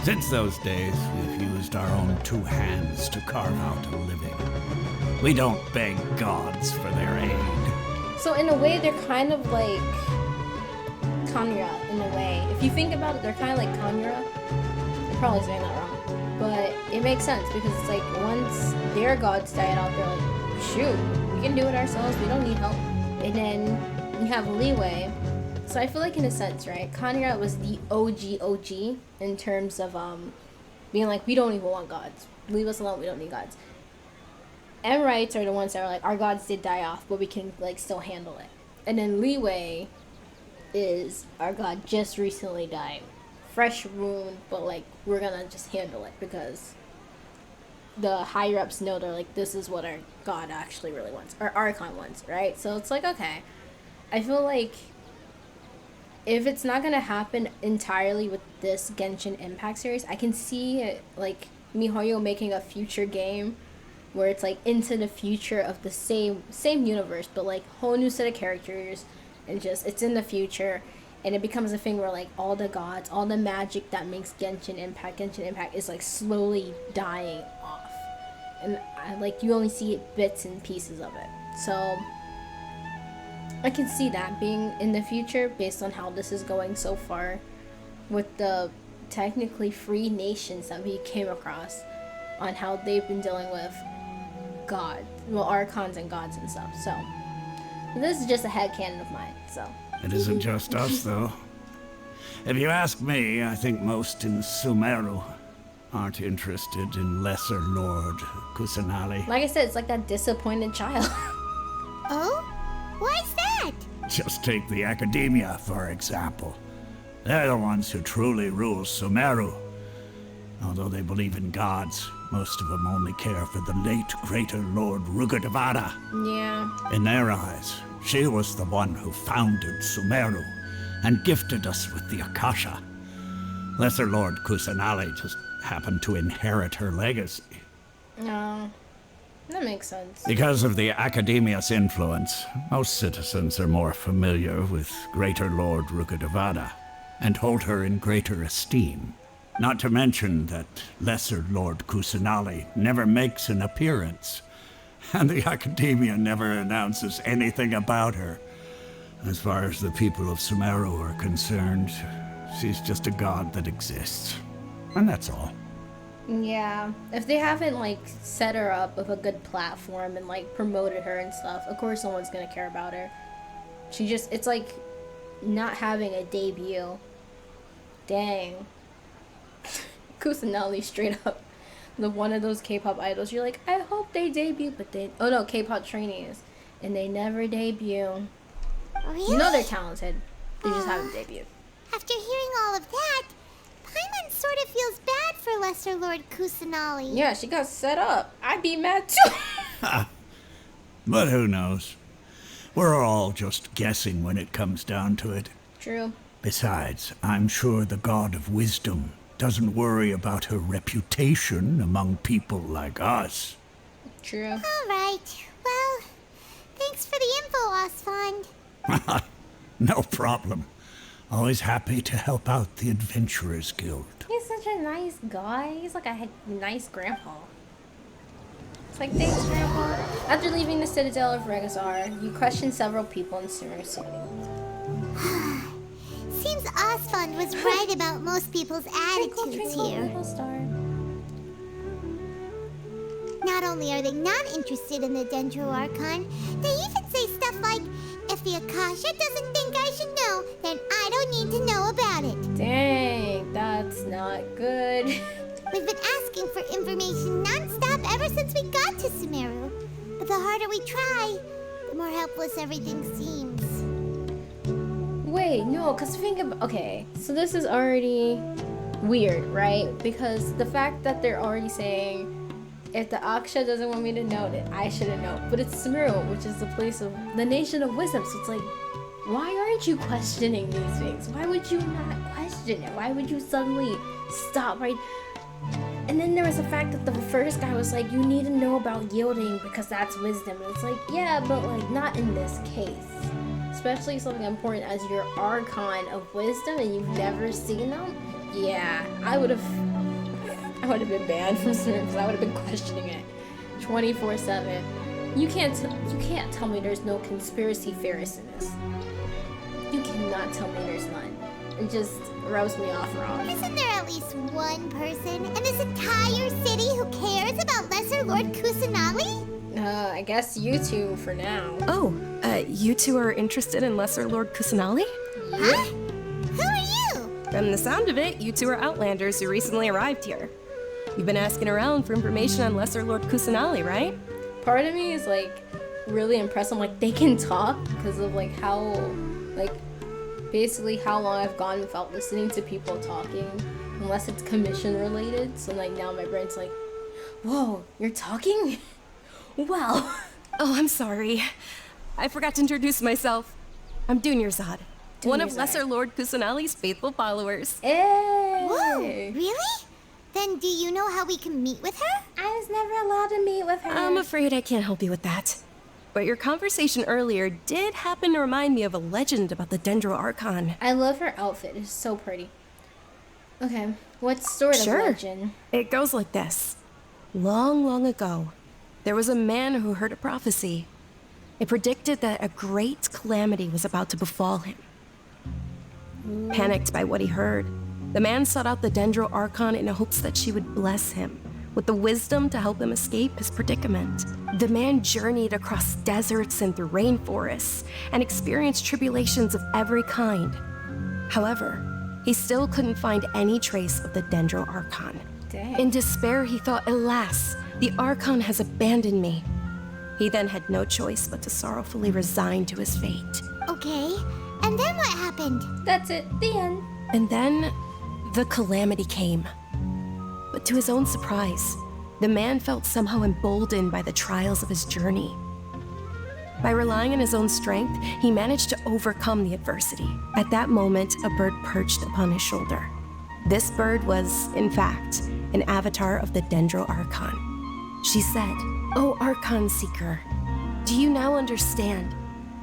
[SPEAKER 6] Since those days, we've used our own two hands to carve out a living. We don't beg gods for their aid.
[SPEAKER 1] So in a way, they're kind of like Kanyura, in a way. If you think about it, they're kind of like Kanyura. I'm probably saying that wrong. But it makes sense because it's like once their gods died out, they're like, shoot, we can do it ourselves. We don't need help. And then you have leeway. So I feel like in a sense, right, Conrad was the OG in terms of being like, we don't even want gods. Leave us alone, we don't need gods. Emirites are the ones that are like, our gods did die off, but we can like still handle it. And then leeway is, our god just recently died. Fresh wound, but like, we're gonna just handle it because the higher ups know, they're like, this is what our god actually really wants, or Archon wants, right? So it's like, okay, I feel like if it's not gonna happen entirely with this Genshin Impact series, I can see it, like MiHoYo making a future game where it's like into the future of the same universe, but like whole new set of characters, and just it's in the future, and it becomes a thing where like all the gods, all the magic that makes Genshin Impact is like slowly dying off, and like you only see bits and pieces of it. So I can see that being in the future based on how this is going so far with the technically free nations that we came across, on how they've been dealing with God, well, archons and gods and stuff. So this is just a headcanon of mine. So
[SPEAKER 6] It isn't just us, though. If you ask me, I think most in Sumeru aren't interested in Lesser Lord Kusanali.
[SPEAKER 1] like I said, it's like that disappointed child.
[SPEAKER 3] Oh? Why's that?
[SPEAKER 6] Just take the Academia, for example. They're the ones who truly rule Sumeru. Although they believe in gods, most of them only care for the late Greater Lord Rugurtavara.
[SPEAKER 1] Yeah.
[SPEAKER 6] In their eyes, she was the one who founded Sumeru and gifted us with the Akasha. Lesser Lord Kusanali just happened to inherit her legacy.
[SPEAKER 1] No. That makes sense.
[SPEAKER 6] Because of the Academia's influence, most citizens are more familiar with Greater Lord Rugurtavara and hold her in greater esteem. Not to mention that Lesser Lord Kusanali never makes an appearance, and the Academia never announces anything about her. As far as the people of Sumeru are concerned, she's just a god that exists. And that's all.
[SPEAKER 1] Yeah. If they haven't, like, set her up with a good platform and, like, promoted her and stuff, of course no one's gonna care about her. She just, it's like not having a debut. Dang. Kusanali straight up the one of those K-pop idols. You're like, I hope they debut, but they, oh no, K-pop trainees, and they never debut.
[SPEAKER 3] Really?
[SPEAKER 1] You know they're talented, they just haven't debuted.
[SPEAKER 3] After hearing all of that, Paimon sort of feels bad for Lesser Lord Kusanali.
[SPEAKER 1] Yeah, she got set up. I'd be mad too.
[SPEAKER 6] But who knows? We're all just guessing when it comes down to it.
[SPEAKER 1] True.
[SPEAKER 6] Besides, I'm sure the God of Wisdom doesn't worry about her reputation among people like us.
[SPEAKER 1] True.
[SPEAKER 3] All right. Well, thanks for the info, Osfond.
[SPEAKER 6] No problem. Always happy to help out the Adventurers Guild.
[SPEAKER 1] He's such a nice guy. He's like a nice grandpa. It's like, thanks, Grandpa. After leaving the Citadel of Regazar, you question several people in Sumeru City.
[SPEAKER 3] Seems Osfond was right about most people's attitudes here.
[SPEAKER 1] Little star.
[SPEAKER 3] Not only are they not interested in the Dendro Archon, they even say stuff like, if the Akasha doesn't think I should know, then I don't need to know about it.
[SPEAKER 1] Dang, that's not good.
[SPEAKER 3] We've been asking for information non-stop ever since we got to Sumeru. But the harder we try, the more helpless everything seems.
[SPEAKER 1] Wait, no, because think about, okay, so this is already weird, right? Because the fact that they're already saying, if the Aksha doesn't want me to know, then I shouldn't know. But it's Sumeru, which is the place of the nation of wisdom. So it's like, why aren't you questioning these things? Why would you not question it? Why would you suddenly stop right? And then there was the fact that the first guy was like, you need to know about yielding because that's wisdom. And it's like, yeah, but like not in this case. Especially something important as your Archon of wisdom and you've never seen them. Yeah, I would have been banned from Sumeru because I would have been questioning it 24/7. You can't tell me there's no conspiracy theorists in this. You cannot tell me there's none. It just rubs me off wrong.
[SPEAKER 3] Isn't there at least one person in this entire city who cares about Lesser Lord Kusanali?
[SPEAKER 1] I guess you two for now.
[SPEAKER 7] Oh, you two are interested in Lesser Lord Kusanali?
[SPEAKER 3] Huh? Who are you?
[SPEAKER 7] From the sound of it, you two are Outlanders who recently arrived here. You've been asking around for information on Lesser Lord Kusanali, right?
[SPEAKER 1] Part of me is like really impressed. I'm like, they can talk because of like how, like, basically how long I've gone without listening to people talking, unless it's commission related. So like now my brain's like, whoa, you're talking? Well.
[SPEAKER 7] Oh, I'm sorry. I forgot to introduce myself. I'm Dunyarzad, one of
[SPEAKER 1] Dunyarzad.
[SPEAKER 7] Lesser Lord Kusanali's faithful followers.
[SPEAKER 1] Hey.
[SPEAKER 3] Whoa, really? Then do you know how we can meet with her?
[SPEAKER 1] I was never allowed to meet with her.
[SPEAKER 7] I'm afraid I can't help you with that. But your conversation earlier did happen to remind me of a legend about the Dendro Archon.
[SPEAKER 1] I love her outfit. It's so pretty. Okay, what sort
[SPEAKER 7] Sure.
[SPEAKER 1] of legend?
[SPEAKER 7] It goes like this. Long, long ago, there was a man who heard a prophecy. It predicted that a great calamity was about to befall him. Panicked by what he heard, the man sought out the Dendro Archon in hopes that she would bless him with the wisdom to help him escape his predicament. The man journeyed across deserts and through rainforests and experienced tribulations of every kind. However, he still couldn't find any trace of the Dendro Archon.
[SPEAKER 1] Dang.
[SPEAKER 7] In despair, he thought, alas, the Archon has abandoned me. He then had no choice but to sorrowfully resign to his fate.
[SPEAKER 3] Okay, and then what happened?
[SPEAKER 1] That's it. The end.
[SPEAKER 7] And then, the calamity came. But to his own surprise, the man felt somehow emboldened by the trials of his journey. By relying on his own strength, he managed to overcome the adversity. At that moment, a bird perched upon his shoulder. This bird was, in fact, an avatar of the Dendro Archon. She said, "O Archon Seeker, do you now understand?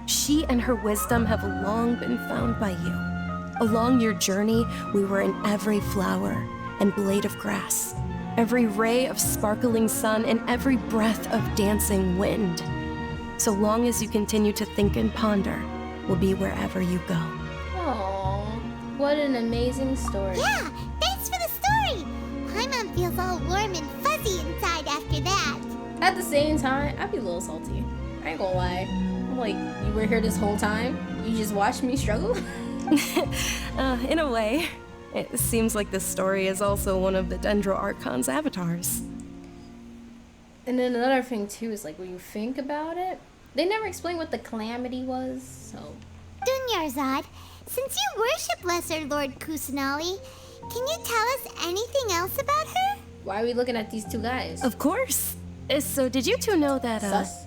[SPEAKER 7] She and her wisdom have long been found by you. Along your journey, we were in every flower and blade of grass, every ray of sparkling sun, and every breath of dancing wind. So long as you continue to think and ponder, we'll be wherever you go."
[SPEAKER 1] Aww, what an amazing story.
[SPEAKER 3] Yeah, thanks for the story. Paimon feels all warm and fuzzy inside after that.
[SPEAKER 1] At the same time, I'd be a little salty. I ain't gonna lie. I'm like, you were here this whole time? You just watched me struggle?
[SPEAKER 7] In a way. It seems like this story is also one of the Dendro Archon's avatars.
[SPEAKER 1] And then another thing too is like when you think about it, they never explained what the calamity was, so.
[SPEAKER 3] Dunyarzad, since you worship Lesser Lord Kusanali, can you tell us anything else about her?
[SPEAKER 1] Why are we looking at these two guys?
[SPEAKER 7] Of course. So did you two know that,
[SPEAKER 1] Sus?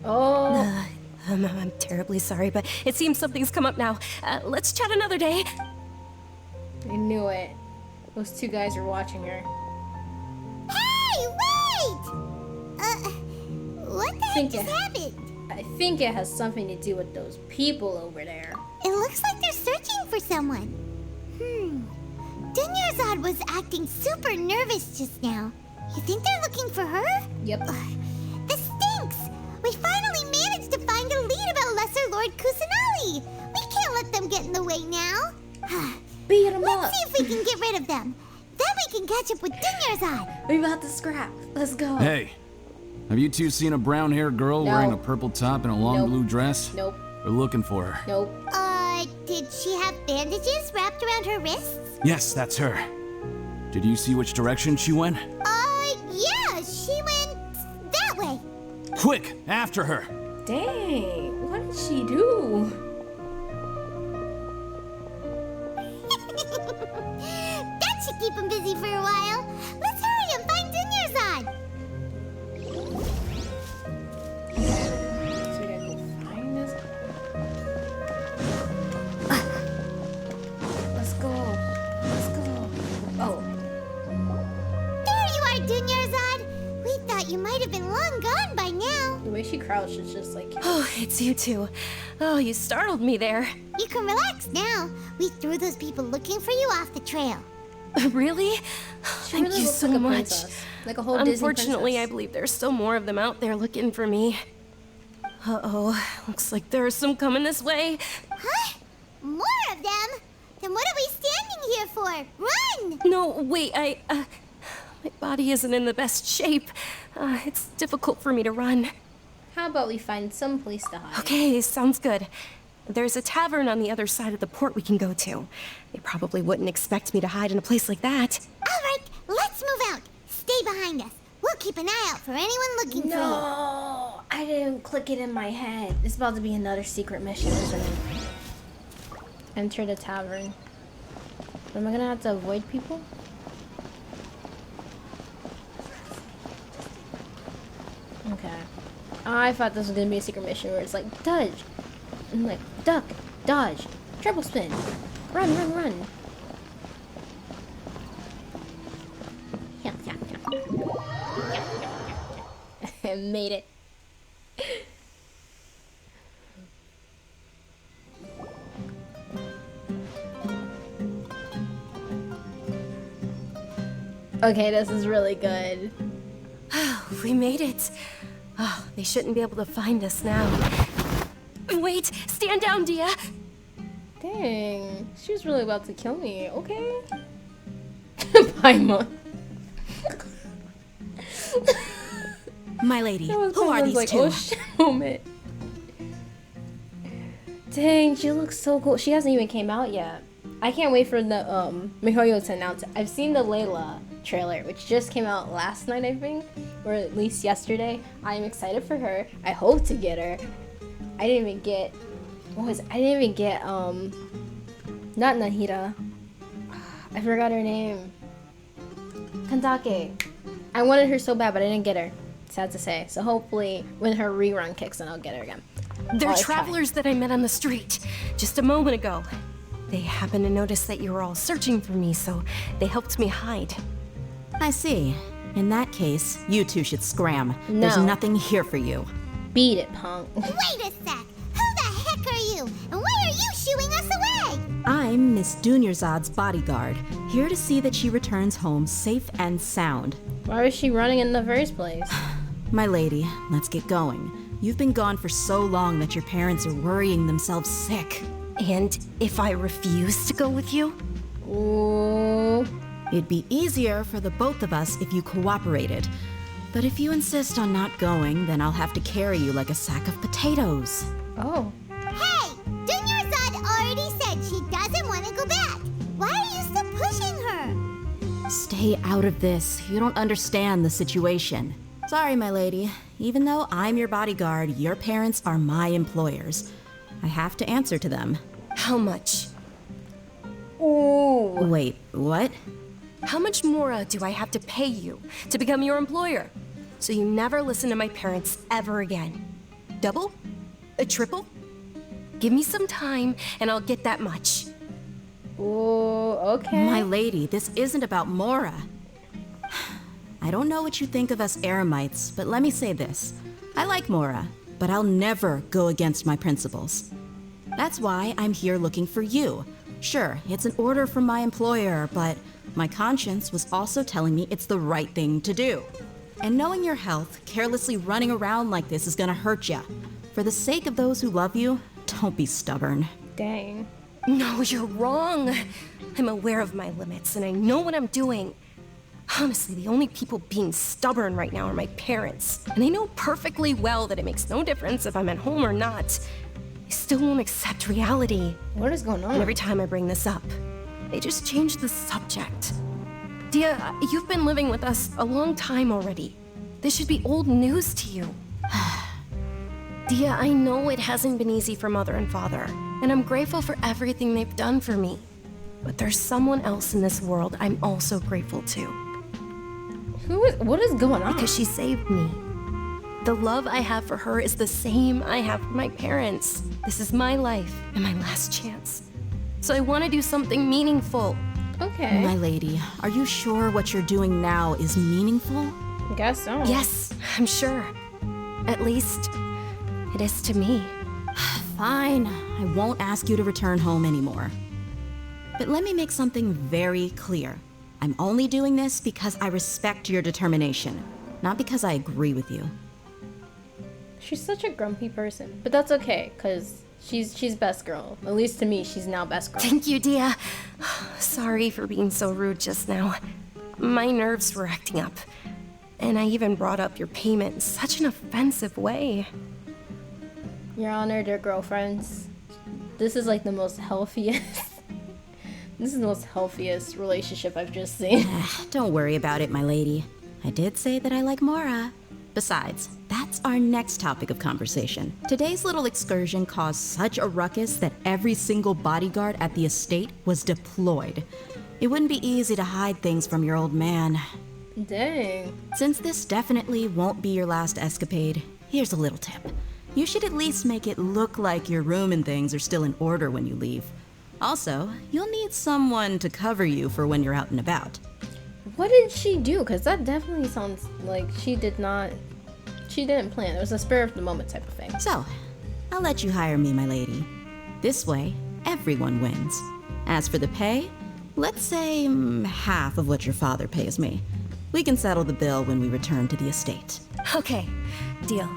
[SPEAKER 1] Oh.
[SPEAKER 7] I'm terribly sorry, but it seems something's come up now. Let's chat another day.
[SPEAKER 1] I knew it. Those two guys are watching her.
[SPEAKER 3] Hey, wait! What the heck
[SPEAKER 1] Think
[SPEAKER 3] just
[SPEAKER 1] it-
[SPEAKER 3] happened?
[SPEAKER 1] I think it has something to do with those people over there.
[SPEAKER 3] It looks like they're searching for someone. Dunyarzad was acting super nervous just now. You think they're looking for her?
[SPEAKER 1] Yep.
[SPEAKER 3] This stinks! We finally managed to find a lead about Lesser Lord Kusanali! We can't let them get in the way now!
[SPEAKER 1] Beat them up.
[SPEAKER 3] Let's see if we can get rid of them. Then we can catch up with Dunyarzad!
[SPEAKER 1] We about to scrap. Let's go.
[SPEAKER 8] Hey, have you two seen a brown-haired girl
[SPEAKER 1] No.
[SPEAKER 8] wearing a purple top and a long
[SPEAKER 1] Nope.
[SPEAKER 8] blue dress?
[SPEAKER 1] Nope.
[SPEAKER 8] We're looking for her.
[SPEAKER 1] Nope.
[SPEAKER 3] Did she have bandages wrapped around her wrists?
[SPEAKER 8] Yes, that's her. Did you see which direction she went?
[SPEAKER 3] Yeah, she went that way.
[SPEAKER 8] Quick, after her!
[SPEAKER 1] Dang. What did she do?
[SPEAKER 3] That should keep him busy for a while. Let's hurry and find Dunyarzad.
[SPEAKER 1] So we gotta go find this. Let's go. Let's go. Oh.
[SPEAKER 3] There you are, Dunyarzad. We thought you might have been long gone by now.
[SPEAKER 1] The way she crouched is just like.
[SPEAKER 7] Oh, it's you two. Oh, you startled me there.
[SPEAKER 3] You can relax now. We threw those people looking for you off the trail.
[SPEAKER 7] Really?
[SPEAKER 1] She
[SPEAKER 7] Thank
[SPEAKER 1] really
[SPEAKER 7] you
[SPEAKER 1] looks
[SPEAKER 7] so
[SPEAKER 1] like a
[SPEAKER 7] much.
[SPEAKER 1] princess. Like a whole Disney
[SPEAKER 7] Unfortunately, I
[SPEAKER 1] princess.
[SPEAKER 7] believe there's still more of them out there looking for me. Uh-oh, looks like there are some coming this way.
[SPEAKER 3] Huh? More of them? Then what are we standing here for? Run!
[SPEAKER 7] No, wait, my My body isn't in the best shape. It's difficult for me to run.
[SPEAKER 1] How about we find some place to hide?
[SPEAKER 7] Okay, sounds good. There's a tavern on the other side of the port we can go to. They probably wouldn't expect me to hide in a place like that.
[SPEAKER 3] All right, let's move out. Stay behind us. We'll keep an eye out for anyone looking for you.
[SPEAKER 1] No, I didn't click it in my head. It's about to be another secret mission, isn't it? Enter the tavern. Am I gonna have to avoid people? Okay. I thought this was gonna be a secret mission where it's like dodge, and like duck, dodge, triple spin, run, run, run. Yeah, yeah, yeah. I made it. Okay, this is really good.
[SPEAKER 7] We made it. Oh, they shouldn't be able to find us now. Wait, stand down, Dia.
[SPEAKER 1] Dang, she was really about to kill me. Okay. Paimon.
[SPEAKER 5] My lady,
[SPEAKER 1] That was
[SPEAKER 5] who are
[SPEAKER 1] Paimon's
[SPEAKER 5] these
[SPEAKER 1] like,
[SPEAKER 5] two?
[SPEAKER 1] oh shit moment. Dang, she looks so cool. She hasn't even came out yet. I can't wait for the Mihoyo to announce it. I've seen the Layla trailer, which just came out last night, I think, or at least yesterday. I'm excited for her. I hope to get her. I didn't even get not Nahida. I forgot her name. Kantake. I wanted her so bad, but I didn't get her. Sad to say. So hopefully when her rerun kicks in, I'll get her again.
[SPEAKER 7] They're
[SPEAKER 1] Always
[SPEAKER 7] travelers that I met on the street just a moment ago. They happened to notice that you were all searching for me, so they helped me hide.
[SPEAKER 9] I see. In that case, you two should scram.
[SPEAKER 1] No.
[SPEAKER 9] There's nothing here for you.
[SPEAKER 1] Beat it, punk.
[SPEAKER 3] Wait a sec. Who the heck are you? And why are you shooing us away?
[SPEAKER 9] I'm Miss Dunyarzad's bodyguard, here to see that she returns home safe and sound.
[SPEAKER 1] Why was she running in the first place?
[SPEAKER 9] My lady, let's get going. You've been gone for so long that your parents are worrying themselves sick.
[SPEAKER 7] And if I refuse to go with you?
[SPEAKER 1] Ooh.
[SPEAKER 9] It'd be easier for the both of us if you cooperated. But if you insist on not going, then I'll have to carry you like a sack of potatoes.
[SPEAKER 1] Oh.
[SPEAKER 3] Hey, Dunyarzad already said she doesn't want to go back. Why are you still pushing her?
[SPEAKER 9] Stay out of this. You don't understand the situation. Sorry, my lady. Even though I'm your bodyguard, your parents are my employers. I have to answer to them.
[SPEAKER 7] How much?
[SPEAKER 1] Ooh.
[SPEAKER 9] Wait, what?
[SPEAKER 7] How much more do I have to pay you to become your employer? So you never listen to my parents ever again. Double? A triple? Give me some time and I'll get that much.
[SPEAKER 1] Ooh, okay.
[SPEAKER 9] My lady, this isn't about Mora. I don't know what you think of us Eremites, but let me say this. I like Mora, but I'll never go against my principles. That's why I'm here looking for you. Sure, it's an order from my employer, but my conscience was also telling me it's the right thing to do. And knowing your health, carelessly running around like this is gonna hurt ya. For the sake of those who love you, don't be stubborn.
[SPEAKER 1] Dang.
[SPEAKER 7] No, you're wrong. I'm aware of my limits and I know what I'm doing. Honestly, the only people being stubborn right now are my parents. And they know perfectly well that it makes no difference if I'm at home or not. They still won't accept reality.
[SPEAKER 1] What is going on?
[SPEAKER 7] And every time I bring this up, they just change the subject. Dia, you've been living with us a long time already. This should be old news to you. Dia, I know it hasn't been easy for Mother and Father, and I'm grateful for everything they've done for me. But there's someone else in this world I'm also grateful to.
[SPEAKER 1] What is going on?
[SPEAKER 7] Because she saved me. The love I have for her is the same I have for my parents. This is my life and my last chance. So I want to do something meaningful.
[SPEAKER 1] Okay.
[SPEAKER 9] My lady, are you sure what you're doing now is meaningful?
[SPEAKER 1] Guess so.
[SPEAKER 7] Yes, I'm sure. At least, it is to me.
[SPEAKER 9] Fine, I won't ask you to return home anymore. But let me make something very clear. I'm only doing this because I respect your determination, not because I agree with you.
[SPEAKER 1] She's such a grumpy person, but that's okay, cause she's best girl. At least to me, she's now best girl.
[SPEAKER 7] Thank you, Dia. Sorry for being so rude just now. My nerves were acting up. And I even brought up your payment in such an offensive way.
[SPEAKER 1] Your Honor, they're girlfriends. This is like the most healthiest. This is the most healthiest relationship I've just seen.
[SPEAKER 9] Don't worry about it, my lady. I did say that I like Mora. Besides, that's our next topic of conversation. Today's little excursion caused such a ruckus that every single bodyguard at the estate was deployed. It wouldn't be easy to hide things from your old man.
[SPEAKER 1] Dang.
[SPEAKER 9] Since this definitely won't be your last escapade, here's a little tip. You should at least make it look like your room and things are still in order when you leave. Also, you'll need someone to cover you for when you're out and about.
[SPEAKER 1] What did she do? Because that definitely sounds like she didn't plan. It was a spur of the moment type of thing.
[SPEAKER 9] So, I'll let you hire me, my lady. This way, everyone wins. As for the pay, let's say half of what your father pays me. We can settle the bill when we return to the estate.
[SPEAKER 7] Okay, deal.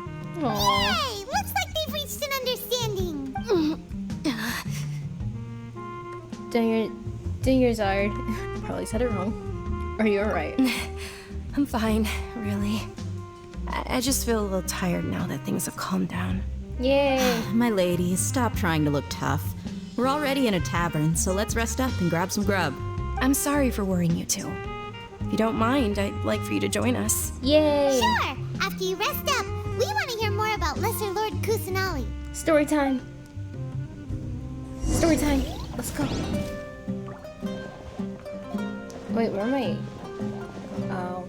[SPEAKER 1] Aww.
[SPEAKER 3] Hey, looks like they've reached an understanding.
[SPEAKER 1] Dang your Zard. Probably said it wrong. Are you alright?
[SPEAKER 7] I'm fine, really. I just feel a little tired now that things have calmed down.
[SPEAKER 1] Yay.
[SPEAKER 9] My lady, stop trying to look tough. We're already in a tavern, so let's rest up and grab some grub.
[SPEAKER 7] I'm sorry for worrying you two. If you don't mind, I'd like for you to join us.
[SPEAKER 1] Yay.
[SPEAKER 3] Sure, after you rest up, we want to hear more about Lesser Lord Kusanali.
[SPEAKER 1] Story time. Story time. Let's go. Wait, where am I? Oh.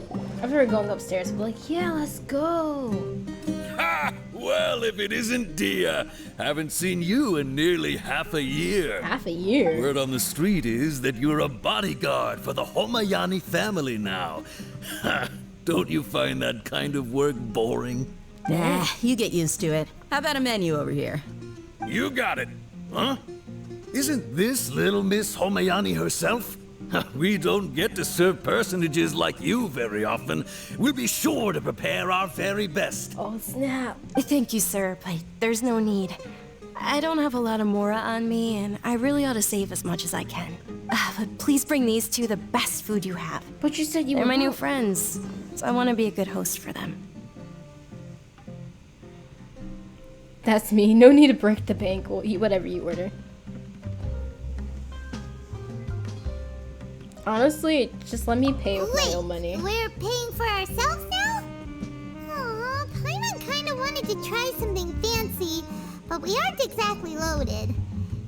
[SPEAKER 1] I thought we were going upstairs. I'm like, yeah, let's go.
[SPEAKER 10] Ha! Well, if it isn't Dia. Haven't seen you in nearly half a year.
[SPEAKER 1] Half a year.
[SPEAKER 10] Word on the street is that you're a bodyguard for the Homayani family now. Ha! Don't you find that kind of work boring?
[SPEAKER 9] Nah, you get used to it. How about a menu over here?
[SPEAKER 10] You got it. Huh? Isn't this little Miss Homayani herself? We don't get to serve personages like you very often. We'll be sure to prepare our very best.
[SPEAKER 1] Oh, snap.
[SPEAKER 7] Thank you, sir, but there's no need. I don't have a lot of Mora on me, and I really ought to save as much as I can. But please bring these two the best food you have.
[SPEAKER 1] But you said you
[SPEAKER 7] They're
[SPEAKER 1] were
[SPEAKER 7] my new friends, so I want to be a good host for them.
[SPEAKER 1] That's me. No need to break the bank. We'll eat whatever you order. Honestly, just let me pay with my own money.
[SPEAKER 3] We're paying for ourselves now? Aw, Paimon kinda wanted to try something fancy, but we aren't exactly loaded.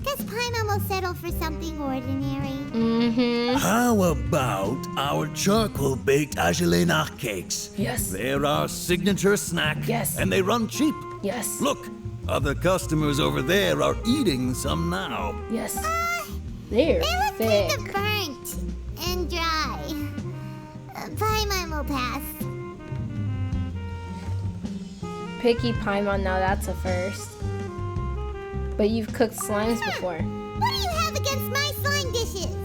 [SPEAKER 3] Guess Paimon will settle for something ordinary.
[SPEAKER 1] Mm-hmm.
[SPEAKER 10] How about our charcoal baked agelenach cakes?
[SPEAKER 1] Yes.
[SPEAKER 10] They're our signature snack.
[SPEAKER 1] Yes.
[SPEAKER 10] And they run cheap.
[SPEAKER 1] Yes.
[SPEAKER 10] Look, other customers over there are eating some now.
[SPEAKER 1] Yes. They're
[SPEAKER 3] They look
[SPEAKER 1] thick.
[SPEAKER 3] kinda burnt and dry. Paimon will pass.
[SPEAKER 1] Picky Paimon, now that's a first. But you've cooked slimes before.
[SPEAKER 3] What do you have against my slime dishes?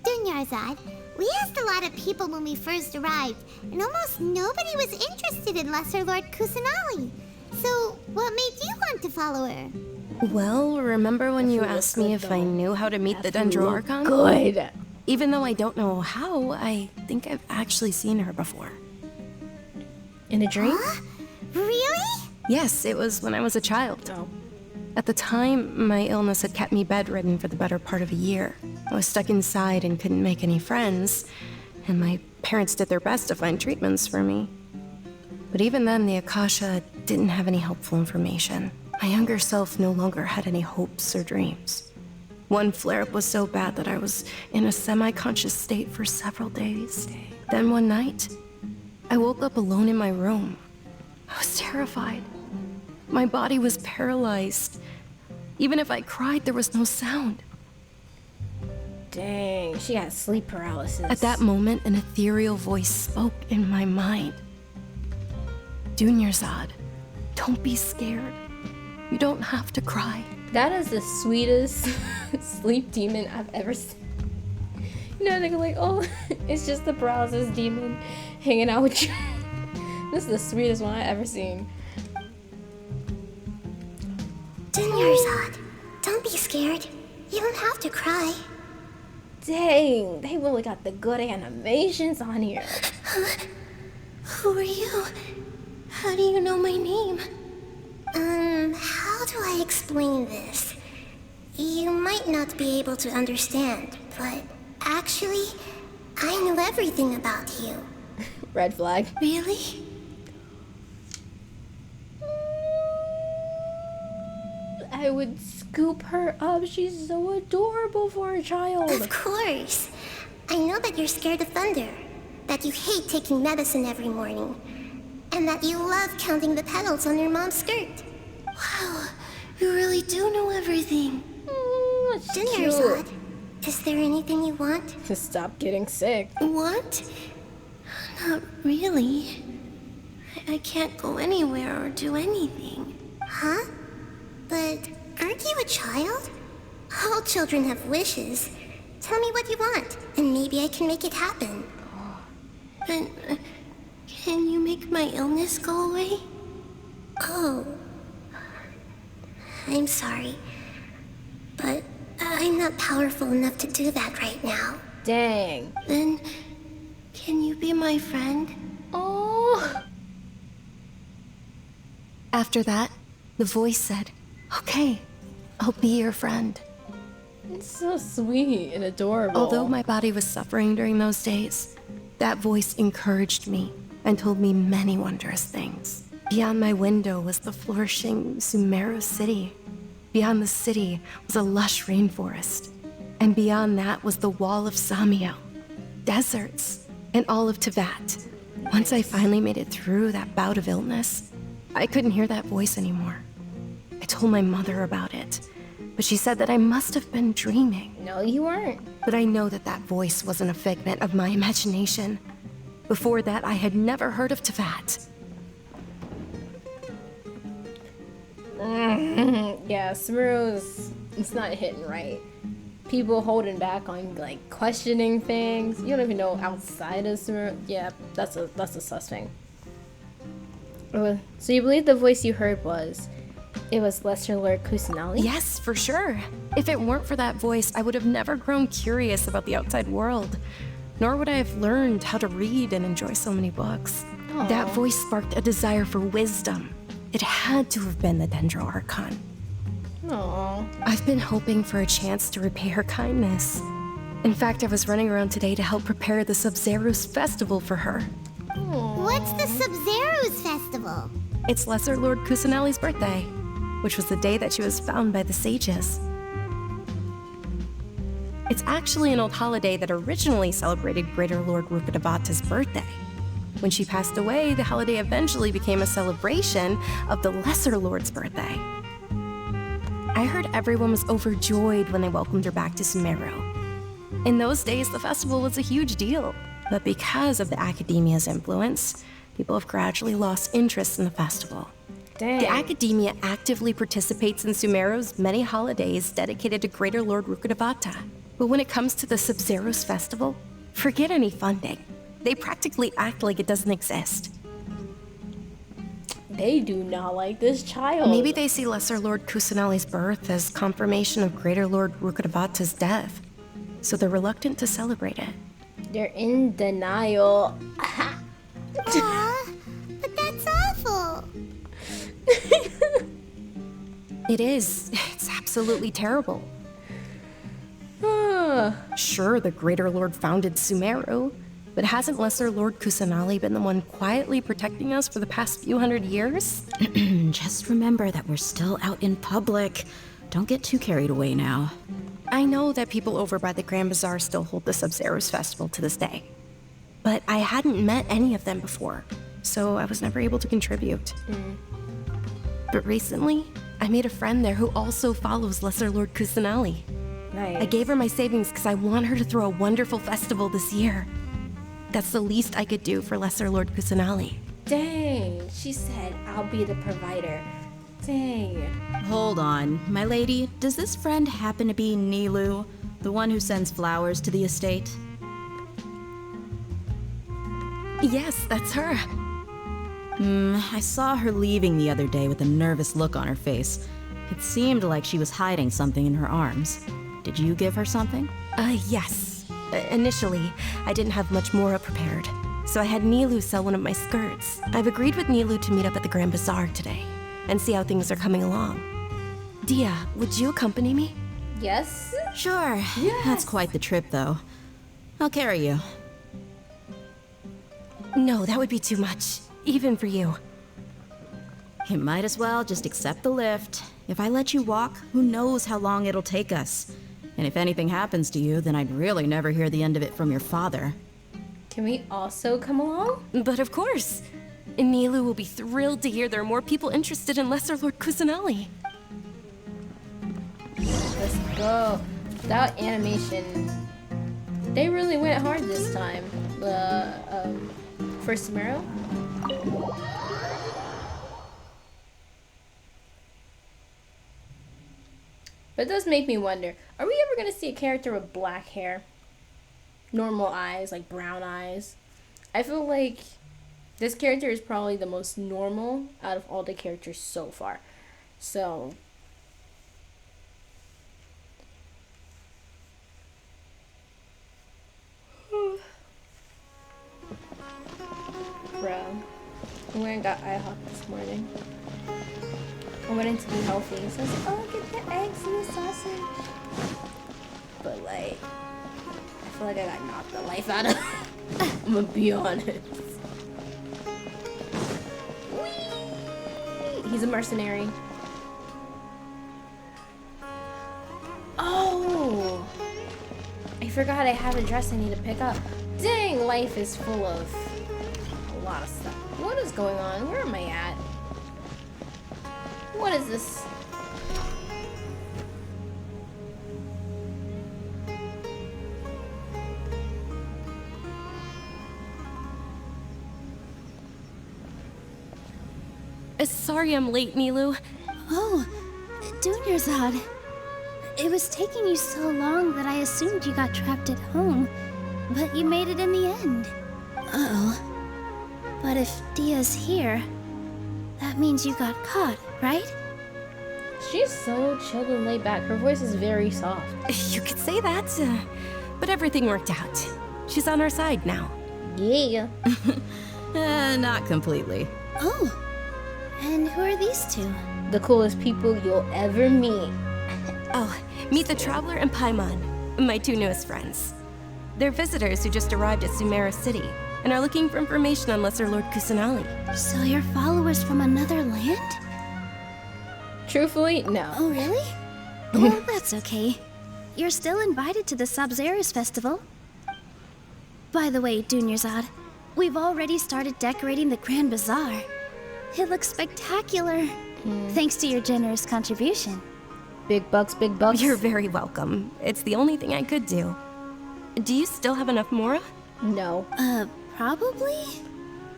[SPEAKER 3] Dunyarzad, we asked a lot of people when we first arrived, and almost nobody was interested in Lesser Lord Kusanali. So, what made you want to follow her?
[SPEAKER 7] Well, remember when you asked me if I knew how to meet the Dendro Archon?
[SPEAKER 1] Good.
[SPEAKER 7] Even though I don't know how, I think I've actually seen her before.
[SPEAKER 1] In a dream?
[SPEAKER 3] Really?
[SPEAKER 7] Yes, it was when I was a child.
[SPEAKER 1] Oh.
[SPEAKER 7] At the time, my illness had kept me bedridden for the better part of a year. I was stuck inside and couldn't make any friends, and my parents did their best to find treatments for me. But even then, the Akasha didn't have any helpful information. My younger self no longer had any hopes or dreams. One flare-up was so bad that I was in a semi-conscious state for several days. Then one night, I woke up alone in my room. I was terrified. My body was paralyzed. Even if I cried, there was no sound.
[SPEAKER 1] Dang, she had sleep paralysis.
[SPEAKER 7] At that moment, an ethereal voice spoke in my mind. Dunyarzad, don't be scared. You don't have to cry.
[SPEAKER 1] That is the sweetest sleep demon I've ever seen. You know, they're like, oh, it's just the paralysis demon hanging out with you. This is the sweetest one I've ever seen.
[SPEAKER 3] Yarzad, don't be scared. You don't have to cry.
[SPEAKER 1] Dang, they really got the good animations on here.
[SPEAKER 3] Who are you? How do you know my name? How do I explain this? You might not be able to understand, but actually, I know everything about you.
[SPEAKER 1] Red flag.
[SPEAKER 3] Really?
[SPEAKER 1] I would scoop her up. She's so adorable for a child.
[SPEAKER 3] Of course. I know that you're scared of thunder, that you hate taking medicine every morning, and that you love counting the petals on your mom's skirt. Wow, you really do know everything.
[SPEAKER 1] That's
[SPEAKER 3] Yarzad,
[SPEAKER 1] cute.
[SPEAKER 3] is there anything you want?
[SPEAKER 1] To stop getting sick.
[SPEAKER 3] What? Not really. I can't go anywhere or do anything. Huh? But aren't you a child? All children have wishes. Tell me what you want, and maybe I can make it happen. But can you make my illness go away? Oh. I'm sorry. But I'm not powerful enough to do that right now.
[SPEAKER 1] Dang.
[SPEAKER 3] Then, can you be my friend?
[SPEAKER 1] Oh.
[SPEAKER 7] After that, the voice said, "Okay, I'll be your friend."
[SPEAKER 1] It's so sweet and adorable.
[SPEAKER 7] Although my body was suffering during those days, that voice encouraged me and told me many wondrous things. Beyond my window was the flourishing Sumeru City. Beyond the city was a lush rainforest. And beyond that was the wall of Samiel, deserts, and all of Tibet. Once I finally made it through that bout of illness, I couldn't hear that voice anymore. I told my mother about it, but she said that I must have been dreaming.
[SPEAKER 1] No, you weren't.
[SPEAKER 7] But I know that that voice wasn't a figment of my imagination. Before that, I had never heard of Tibet.
[SPEAKER 1] Yeah, Sumeru's, it's not hitting right. People holding back on, like, questioning things. You don't even know outside of Sumeru. Yeah, that's a sus thing. So you believe the voice you heard it was Lesser Lord Kusanali?
[SPEAKER 7] Yes, for sure. If it weren't for that voice, I would have never grown curious about the outside world, nor would I have learned how to read and enjoy so many books.
[SPEAKER 1] Aw.
[SPEAKER 7] That voice sparked a desire for wisdom. It had to have been the Dendro Archon.
[SPEAKER 1] Aww.
[SPEAKER 7] I've been hoping for a chance to repay her kindness. In fact, I was running around today to help prepare the Sub-Zero's festival for her.
[SPEAKER 3] What's the Sub-Zero's festival?
[SPEAKER 7] It's Lesser Lord Kusanali's birthday, which was the day that she was found by the sages. It's actually an old holiday that originally celebrated Greater Lord Rukkhadevata's birthday. When she passed away, the holiday eventually became a celebration of the Lesser Lord's birthday. I heard everyone was overjoyed when they welcomed her back to Sumeru. In those days, the festival was a huge deal, but because of the Academia's influence, people have gradually lost interest in the festival.
[SPEAKER 1] Dang.
[SPEAKER 7] The Academia actively participates in Sumeru's many holidays dedicated to Greater Lord Rukkhadevata. But when it comes to the Sub-Zero's festival, forget any funding. They practically act like it doesn't exist.
[SPEAKER 1] They do not like this child.
[SPEAKER 7] Maybe they see Lesser Lord Kusanali's birth as confirmation of Greater Lord Rukkhadevata's death, so they're reluctant to celebrate it.
[SPEAKER 1] They're in denial.
[SPEAKER 3] Aw, but that's awful.
[SPEAKER 7] It is. It's absolutely terrible. Sure, the Greater Lord founded Sumeru, but hasn't Lesser Lord Kusanali been the one quietly protecting us for the past few hundred years?
[SPEAKER 9] Just remember that we're still out in public. Don't get too carried away now.
[SPEAKER 7] I know that people over by the Grand Bazaar still hold the Sub-Zero's festival to this day, but I hadn't met any of them before, so I was never able to contribute. But recently, I made a friend there who also follows Lesser Lord Kusanali.
[SPEAKER 1] Nice.
[SPEAKER 7] I gave her my savings because I want her to throw a wonderful festival this year. That's the least I could do for Lesser Lord Kusanali.
[SPEAKER 1] Dang. She said, I'll be the provider. Dang.
[SPEAKER 9] Hold on, my lady. Does this friend happen to be Nilu, the one who sends flowers to the estate?
[SPEAKER 7] Yes, that's her.
[SPEAKER 9] I saw her leaving the other day with a nervous look on her face. It seemed like she was hiding something in her arms. Did you give her something?
[SPEAKER 7] Yes. Initially, I didn't have much Mora prepared, so I had Nilu sell one of my skirts. I've agreed with Nilu to meet up at the Grand Bazaar today and see how things are coming along. Dia, would you accompany me?
[SPEAKER 1] Yes?
[SPEAKER 9] Sure.
[SPEAKER 1] Yes.
[SPEAKER 9] That's quite the trip, though. I'll carry you.
[SPEAKER 7] No, that would be too much, even for you.
[SPEAKER 9] You might as well just accept the lift. If I let you walk, who knows how long it'll take us. And if anything happens to you, then I'd really never hear the end of it from your father.
[SPEAKER 1] Can we also come along?
[SPEAKER 7] But of course. Nilu will be thrilled to hear there are more people interested in Lesser Lord Kusanali.
[SPEAKER 1] Let's go. That animation, they really went hard this time. For Sumeru. But it does make me wonder, are we ever going to see a character with black hair? Normal eyes, like brown eyes? I feel like this character is probably the most normal out of all the characters so far. So... Bro, I went and got IHOP this morning. I went in to be healthy, so I was like, oh, get the eggs and the sausage. But like, I feel like I got knocked the life out of I'm gonna be honest. Whee! He's a mercenary. Oh! I forgot I have a dress I need to pick up. Dang, life is full of a lot of stuff. What is going on? Where am I at? What is this?
[SPEAKER 7] Sorry I'm late, Nilu.
[SPEAKER 3] Oh, Dunyarzad. It was taking you so long that I assumed you got trapped at home, but you made it in the end. Uh-oh. But if Dia's here, that means you got caught, right?
[SPEAKER 1] She's so chilled and laid back. Her voice is very soft.
[SPEAKER 7] You could say that, but everything worked out. She's on our side now.
[SPEAKER 1] Yeah.
[SPEAKER 9] Not completely.
[SPEAKER 3] Oh, and who are these two?
[SPEAKER 1] The coolest people you'll ever meet.
[SPEAKER 7] Oh, meet the Traveler and Paimon, my two newest friends. They're visitors who just arrived at Sumeru City and are looking for information on Lesser Lord Kusanali.
[SPEAKER 3] So you're followers from another land?
[SPEAKER 1] Truthfully, no.
[SPEAKER 3] Oh, really? Well, that's okay. You're still invited to the Sabzerus Festival. By the way, Dunyarzad, we've already started decorating the Grand Bazaar. It looks spectacular, thanks to your generous contribution.
[SPEAKER 1] Big bucks, big bucks.
[SPEAKER 7] You're very welcome. It's the only thing I could do. Do you still have enough Mora?
[SPEAKER 1] No.
[SPEAKER 3] Probably?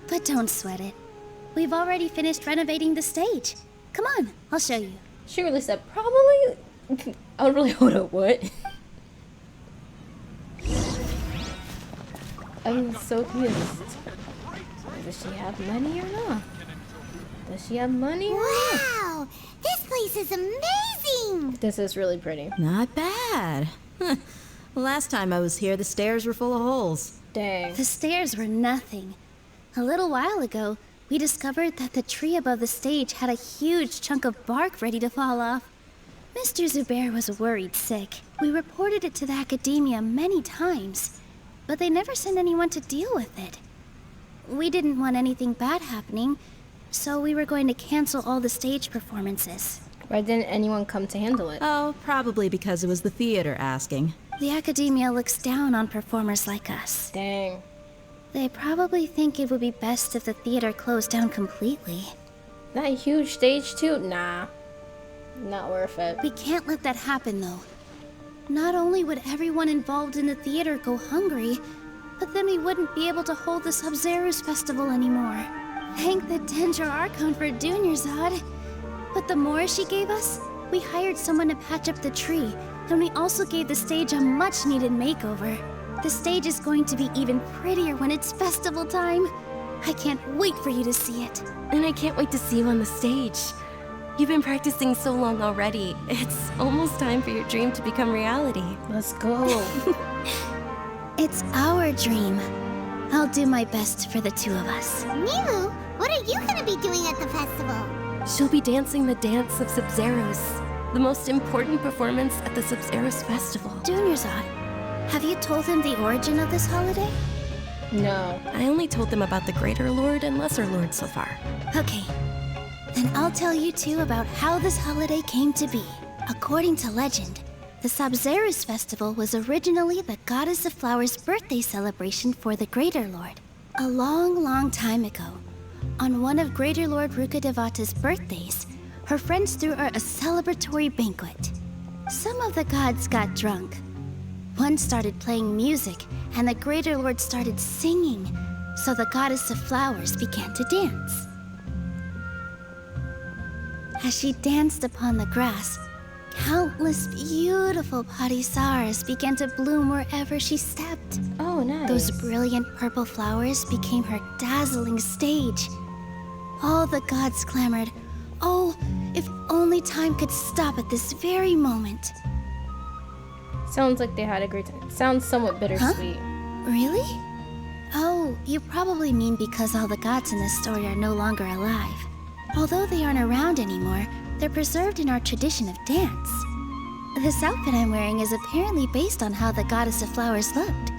[SPEAKER 3] But don't sweat it. We've already finished renovating the stage. Come on, I'll show you.
[SPEAKER 1] She really said probably. I would really hold up. What? I'm so confused. Does she have money or not? Does she have money or not?
[SPEAKER 3] Wow! This place is amazing!
[SPEAKER 1] This is really pretty.
[SPEAKER 9] Not bad. Last time I was here, the stairs were full of holes.
[SPEAKER 1] Dang.
[SPEAKER 3] The stairs were nothing. A little while ago, we discovered that the tree above the stage had a huge chunk of bark ready to fall off. Mr. Zubair was worried sick. We reported it to the academia many times, but they never sent anyone to deal with it. We didn't want anything bad happening, so we were going to cancel all the stage performances.
[SPEAKER 1] Why didn't anyone come to handle it?
[SPEAKER 9] Oh, probably because it was the theater asking.
[SPEAKER 3] The academia looks down on performers like us.
[SPEAKER 1] Dang.
[SPEAKER 3] They probably think it would be best if the theater closed down completely.
[SPEAKER 1] That huge stage too? Nah. Not worth it.
[SPEAKER 3] We can't let that happen, though. Not only would everyone involved in the theater go hungry, but then we wouldn't be able to hold the Sabzerus Festival anymore. Thank the Dendra Archon for Dunyarzad. But the more she gave us, we hired someone to patch up the tree, and we also gave the stage a much-needed makeover. The stage is going to be even prettier when it's festival time. I can't wait for you to see it.
[SPEAKER 7] And I can't wait to see you on the stage. You've been practicing so long already. It's almost time for your dream to become reality.
[SPEAKER 1] Let's go.
[SPEAKER 3] It's our dream. I'll do my best for the two of us. Nilu, what are you gonna be doing at the festival?
[SPEAKER 7] She'll be dancing the dance of Sub-Zeros, the most important performance at the Sub-Zeros festival.
[SPEAKER 3] Junior Zod, have you told him the origin of this holiday?
[SPEAKER 1] No.
[SPEAKER 7] I only told them about the Greater Lord and Lesser Lord so far.
[SPEAKER 3] Okay. Then I'll tell you two about how this holiday came to be. According to legend, the Sub-Zeros festival was originally the Goddess of Flowers' birthday celebration for the Greater Lord. A long, long time ago, on one of Greater Lord Rukkhadevata's birthdays, her friends threw her a celebratory banquet. Some of the gods got drunk. One started playing music, and the Greater Lord started singing, so the Goddess of Flowers began to dance. As she danced upon the grass, countless beautiful parisaras began to bloom wherever she stepped.
[SPEAKER 1] Oh, nice.
[SPEAKER 3] Those brilliant purple flowers became her dazzling stage. All the gods clamored, "Oh, if only time could stop at this very moment."
[SPEAKER 1] Sounds like they had a great time. Sounds somewhat bittersweet.
[SPEAKER 3] Really? Oh, you probably mean because all the gods in this story are no longer alive. Although they aren't around anymore, they're preserved in our tradition of dance. This outfit I'm wearing is apparently based on how the Goddess of Flowers looked.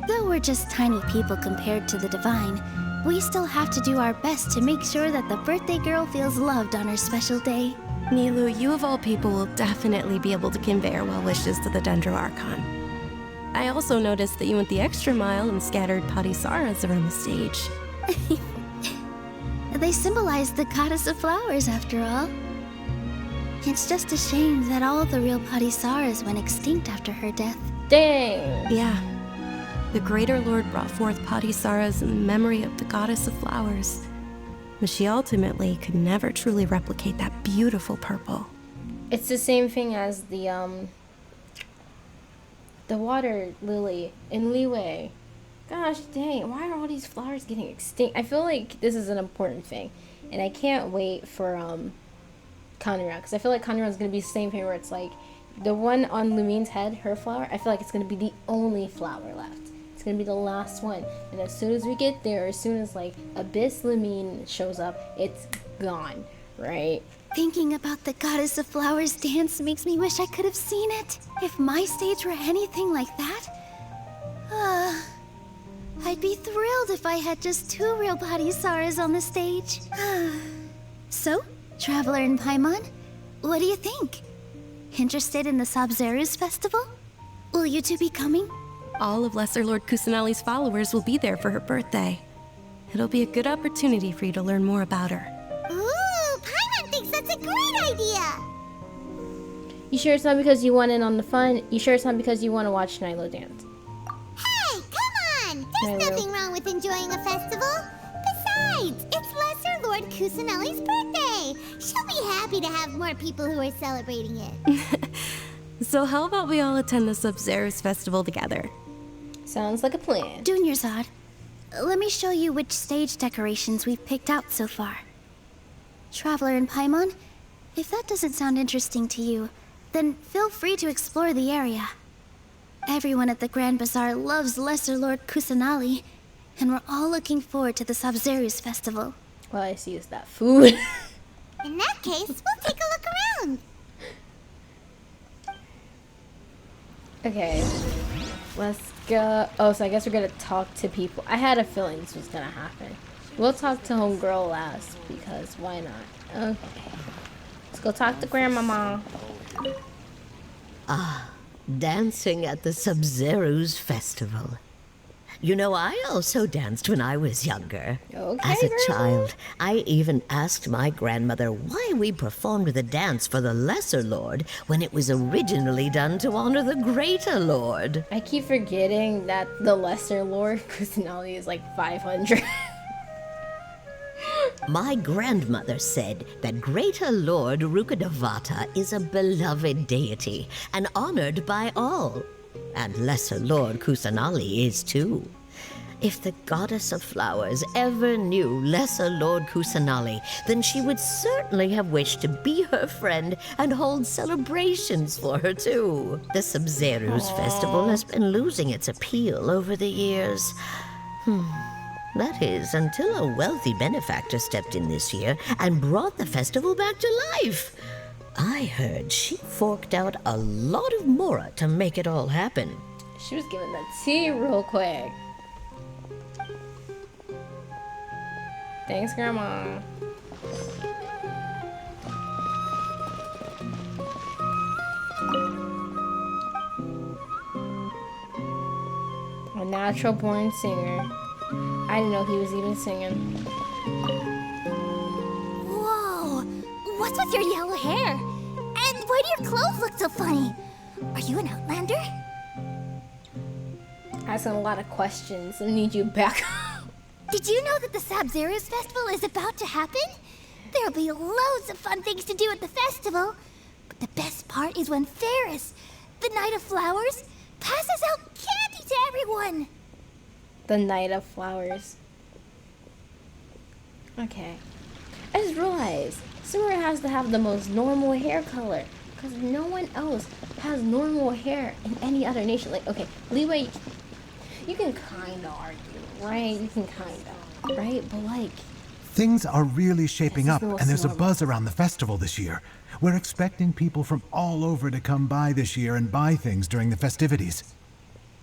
[SPEAKER 3] Though we're just tiny people compared to the divine, we still have to do our best to make sure that the birthday girl feels loved on her special day.
[SPEAKER 7] Nilu, you of all people will definitely be able to convey our well wishes to the Dendro Archon. I also noticed that you went the extra mile and scattered parisaras around the stage.
[SPEAKER 3] They symbolize the Goddess of Flowers, after all. It's just a shame that all the real parisaras went extinct after her death.
[SPEAKER 1] Dang.
[SPEAKER 7] Yeah. The Greater Lord brought forth parisaras in memory of the Goddess of Flowers, but she ultimately could never truly replicate that beautiful purple.
[SPEAKER 1] It's the same thing as the water lily in Liyue. Gosh dang, why are all these flowers getting extinct? I feel like this is an important thing, and I can't wait for Kanura, because I feel like Kanura is going to be the same thing where it's like the one on Lumine's head, her flower, I feel like it's going to be the only flower left. It's going to be the last one, and as soon as we get there, as soon as like Abyss Lumine shows up, it's gone, right?
[SPEAKER 3] Thinking about the Goddess of Flowers dance makes me wish I could have seen it. If my stage were anything like that, I'd be thrilled if I had just two real parisaras on the stage. So, Traveler and Paimon, what do you think? Interested in the Sub-Zeros festival? Will you two be coming?
[SPEAKER 7] All of Lesser Lord Kusanali's followers will be there for her birthday. It'll be a good opportunity for you to learn more about her.
[SPEAKER 3] Ooh, Paimon thinks that's a great idea!
[SPEAKER 1] You sure it's not because you want in on the fun? You sure it's not because you want to watch Nilo dance?
[SPEAKER 3] Hey, come on! There's nothing wrong with enjoying a festival. Besides, it's Lesser Lord Kusanali's birthday. She'll be happy to have more people who are celebrating it.
[SPEAKER 7] So how about we all attend the Sub-Zeros festival together?
[SPEAKER 1] Sounds like a plan.
[SPEAKER 3] Junior Zod, let me show you which stage decorations we've picked out so far. Traveler and Paimon, if that doesn't sound interesting to you, then feel free to explore the area. Everyone at the Grand Bazaar loves Lesser Lord Kusanali, and we're all looking forward to the Sub-Zeros festival.
[SPEAKER 1] All I see is that food.
[SPEAKER 3] In that case, we'll take a look around.
[SPEAKER 1] Okay, let's go. Oh, so I guess we're gonna talk to people. I had a feeling this was gonna happen. We'll talk to homegirl last, because why not? Okay. Let's go talk to grandmama.
[SPEAKER 11] Dancing at the Sub-Zeros festival. You know, I also danced when I was younger.
[SPEAKER 1] Okay,
[SPEAKER 11] As a
[SPEAKER 1] Grandma.
[SPEAKER 11] child, I even asked my grandmother why we performed the dance for the Lesser Lord when it was originally done to honor the Greater Lord.
[SPEAKER 1] I keep forgetting that the Lesser Lord Kusanali is like 500.
[SPEAKER 11] My grandmother said that Greater Lord Rukkhadevata is a beloved deity and honored by all. And Lesser Lord Kusanali is too. If the goddess of flowers ever knew Lesser Lord Kusanali, then she would certainly have wished to be her friend and hold celebrations for her too. The Sumeru's festival has been losing its appeal over the years. That is, until a wealthy benefactor stepped in this year and brought the festival back to life. I heard she forked out a lot of mora to make it all happen.
[SPEAKER 1] She was giving the tea real quick. Thanks, Grandma. A natural born singer. I didn't know he was even singing.
[SPEAKER 3] Whoa! What's with your yellow hair? And why do your clothes look so funny? Are you an outlander?
[SPEAKER 1] Asking a lot of questions. I need you back.
[SPEAKER 3] Did you know that the Sabzeruz festival is about to happen? There'll be loads of fun things to do at the festival. But the best part is when Ferris, the Knight of Flowers, passes out candy to everyone.
[SPEAKER 1] The Knight of Flowers. Okay. I just realized Sumeru has to have the most normal hair color. Because no one else has normal hair in any other nation. Like, okay, Leeway, you can kind of argue, right? You can kind of, right? But like...
[SPEAKER 12] Things are really shaping up, and there's a
[SPEAKER 1] normal.
[SPEAKER 12] buzz around the festival this year. We're expecting people from all over to come by this year and buy things during the festivities.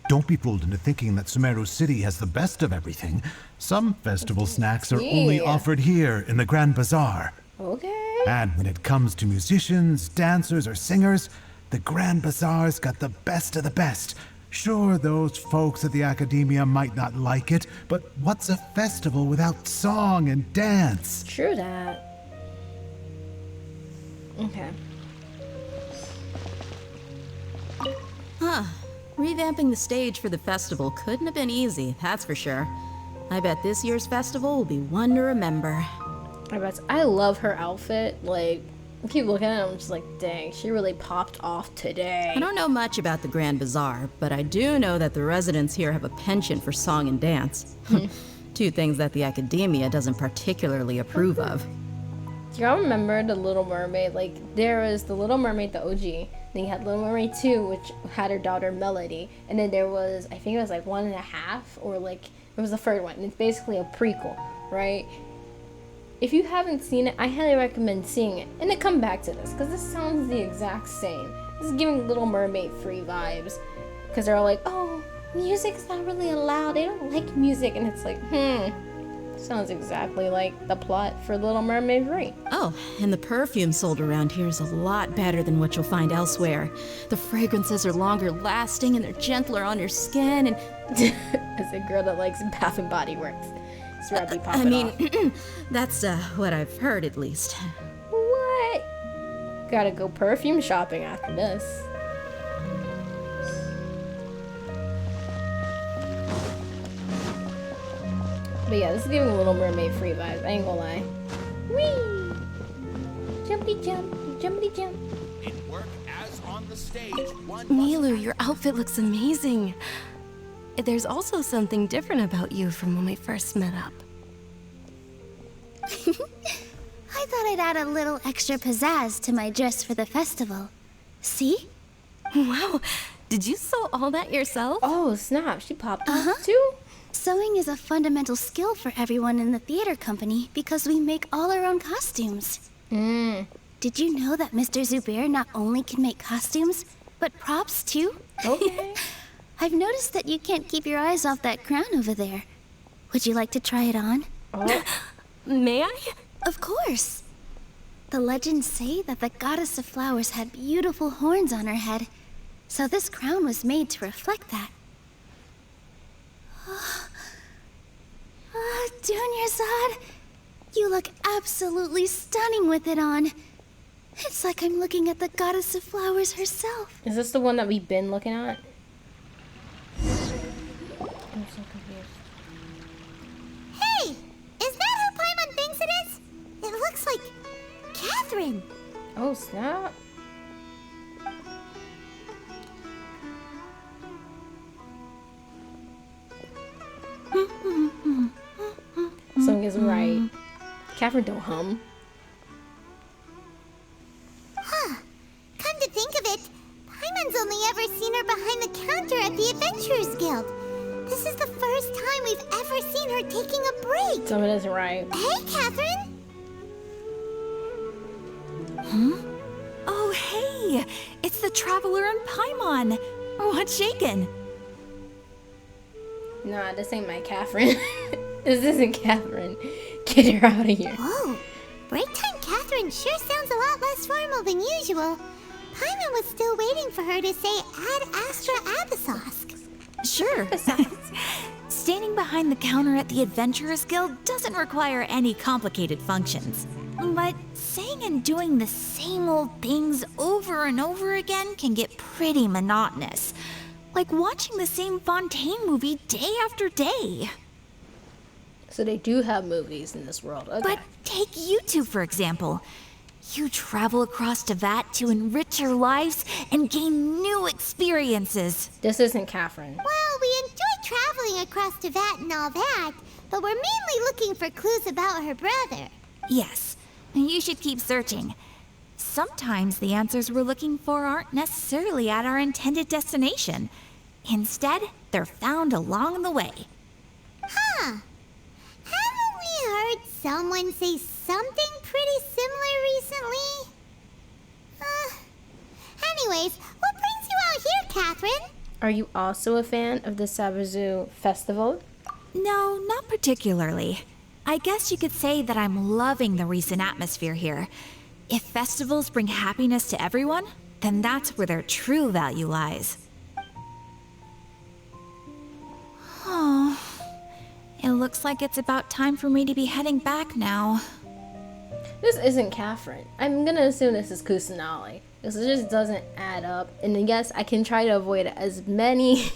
[SPEAKER 12] Don't be fooled into thinking that Sumeru City has the best of everything. Some festival snacks are only
[SPEAKER 1] Yeah.
[SPEAKER 12] offered here in the Grand Bazaar.
[SPEAKER 1] Okay.
[SPEAKER 12] And when it comes to musicians, dancers, or singers, the Grand Bazaar's got the best of the best. Sure, those folks at the Academia might not like it, but what's a festival without song and dance?
[SPEAKER 1] True that. Okay.
[SPEAKER 9] Huh. Revamping the stage for the festival couldn't have been easy, that's for sure. I bet this year's festival will be one to remember.
[SPEAKER 1] I love her outfit. Like, I keep looking at it, I'm just like, dang, she really popped off today.
[SPEAKER 9] I don't know much about the Grand Bazaar, but I do know that the residents here have a penchant for song and dance. Two things that the Academia doesn't particularly approve of.
[SPEAKER 1] Do y'all remember the Little Mermaid? Like, there was the Little Mermaid, the OG. Then you had Little Mermaid 2, which had her daughter Melody. And then there was, I think it was like 1.5, or like, it was the third one. And it's basically a prequel, right? If you haven't seen it, I highly recommend seeing it. And to come back to this, because this sounds the exact same. This is giving Little Mermaid free vibes. Because they're all like, oh, music's not really allowed. They don't like music. And it's like, sounds exactly like the plot for Little Mermaid 3.
[SPEAKER 9] Oh, and the perfume sold around here is a lot better than what you'll find elsewhere. The fragrances are longer lasting and they're gentler on your skin and...
[SPEAKER 1] As a girl that likes Bath and Body Works. It's where I pop
[SPEAKER 9] I
[SPEAKER 1] it
[SPEAKER 9] mean,
[SPEAKER 1] off.
[SPEAKER 9] that's what I've heard at least.
[SPEAKER 1] What? Gotta go perfume shopping after this. But yeah, this is giving Little Mermaid free vibes. I ain't gonna lie. Whee! Jumpy jump, jumpy jump.
[SPEAKER 4] In work as on the stage, one
[SPEAKER 7] Milu, your outfit looks amazing. There's also something different about you from when we first met up.
[SPEAKER 3] I thought I'd add a little extra pizzazz to my dress for the festival. See?
[SPEAKER 7] Wow, did you sew all that yourself?
[SPEAKER 1] Oh snap, she popped off too?
[SPEAKER 3] Sewing is a fundamental skill for everyone in the theater company because we make all our own costumes. Did you know that Mr. Zubair not only can make costumes, but props too?
[SPEAKER 1] Okay.
[SPEAKER 3] I've noticed that you can't keep your eyes off that crown over there. Would you like to try it on?
[SPEAKER 1] Oh,
[SPEAKER 7] May I?
[SPEAKER 3] Of course. The legends say that the goddess of flowers had beautiful horns on her head, so this crown was made to reflect that. Dunyarzad, you look absolutely stunning with it on. It's like I'm looking at the goddess of flowers herself.
[SPEAKER 1] is this the one that we've been looking at? I'm so confused.
[SPEAKER 3] Hey, is that who Paimon thinks it is? It looks like Catherine.
[SPEAKER 1] Oh snap. song is right. Catherine don't hum.
[SPEAKER 3] Huh. Come to think of it, Paimon's only ever seen her behind the counter at the Adventurers Guild. This is the first time we've ever seen her taking a break.
[SPEAKER 1] So it is right.
[SPEAKER 3] Hey, Catherine!
[SPEAKER 5] Oh, hey! It's the Traveler and Paimon! What's shaken?
[SPEAKER 1] Nah, this ain't my Catherine. This isn't Catherine. Get her out of here.
[SPEAKER 3] Whoa, break time Catherine sure sounds a lot less formal than usual. Paimon was still waiting for her to say Ad Astra Abyssosque.
[SPEAKER 5] Sure. Standing behind the counter at the Adventurers Guild doesn't require any complicated functions. But saying and doing the same old things over and over again can get pretty monotonous. Like watching the same Fontaine movie day after day.
[SPEAKER 1] So they do have movies in this world. Okay.
[SPEAKER 5] But take you two, for example. You travel across Tevat to enrich your lives and gain new experiences.
[SPEAKER 1] This isn't Catherine.
[SPEAKER 3] Well, we enjoy traveling across Tevat and all that, but we're mainly looking for clues about her brother.
[SPEAKER 5] Yes, you should keep searching. Sometimes the answers we're looking for aren't necessarily at our intended destination. Instead, they're found along the way.
[SPEAKER 3] Huh. Haven't we heard someone say something pretty similar recently? Anyways, what brings you out here, Catherine?
[SPEAKER 1] Are you also a fan of the Sabazu festival?
[SPEAKER 5] No, not particularly. I guess you could say that I'm loving the recent atmosphere here. If festivals bring happiness to everyone, then that's where their true value lies. Oh, it looks like it's about time for me to be heading back now.
[SPEAKER 1] This isn't Catherine. I'm gonna assume this is Kusanali. Because it just doesn't add up. And yes, I can try to avoid as many,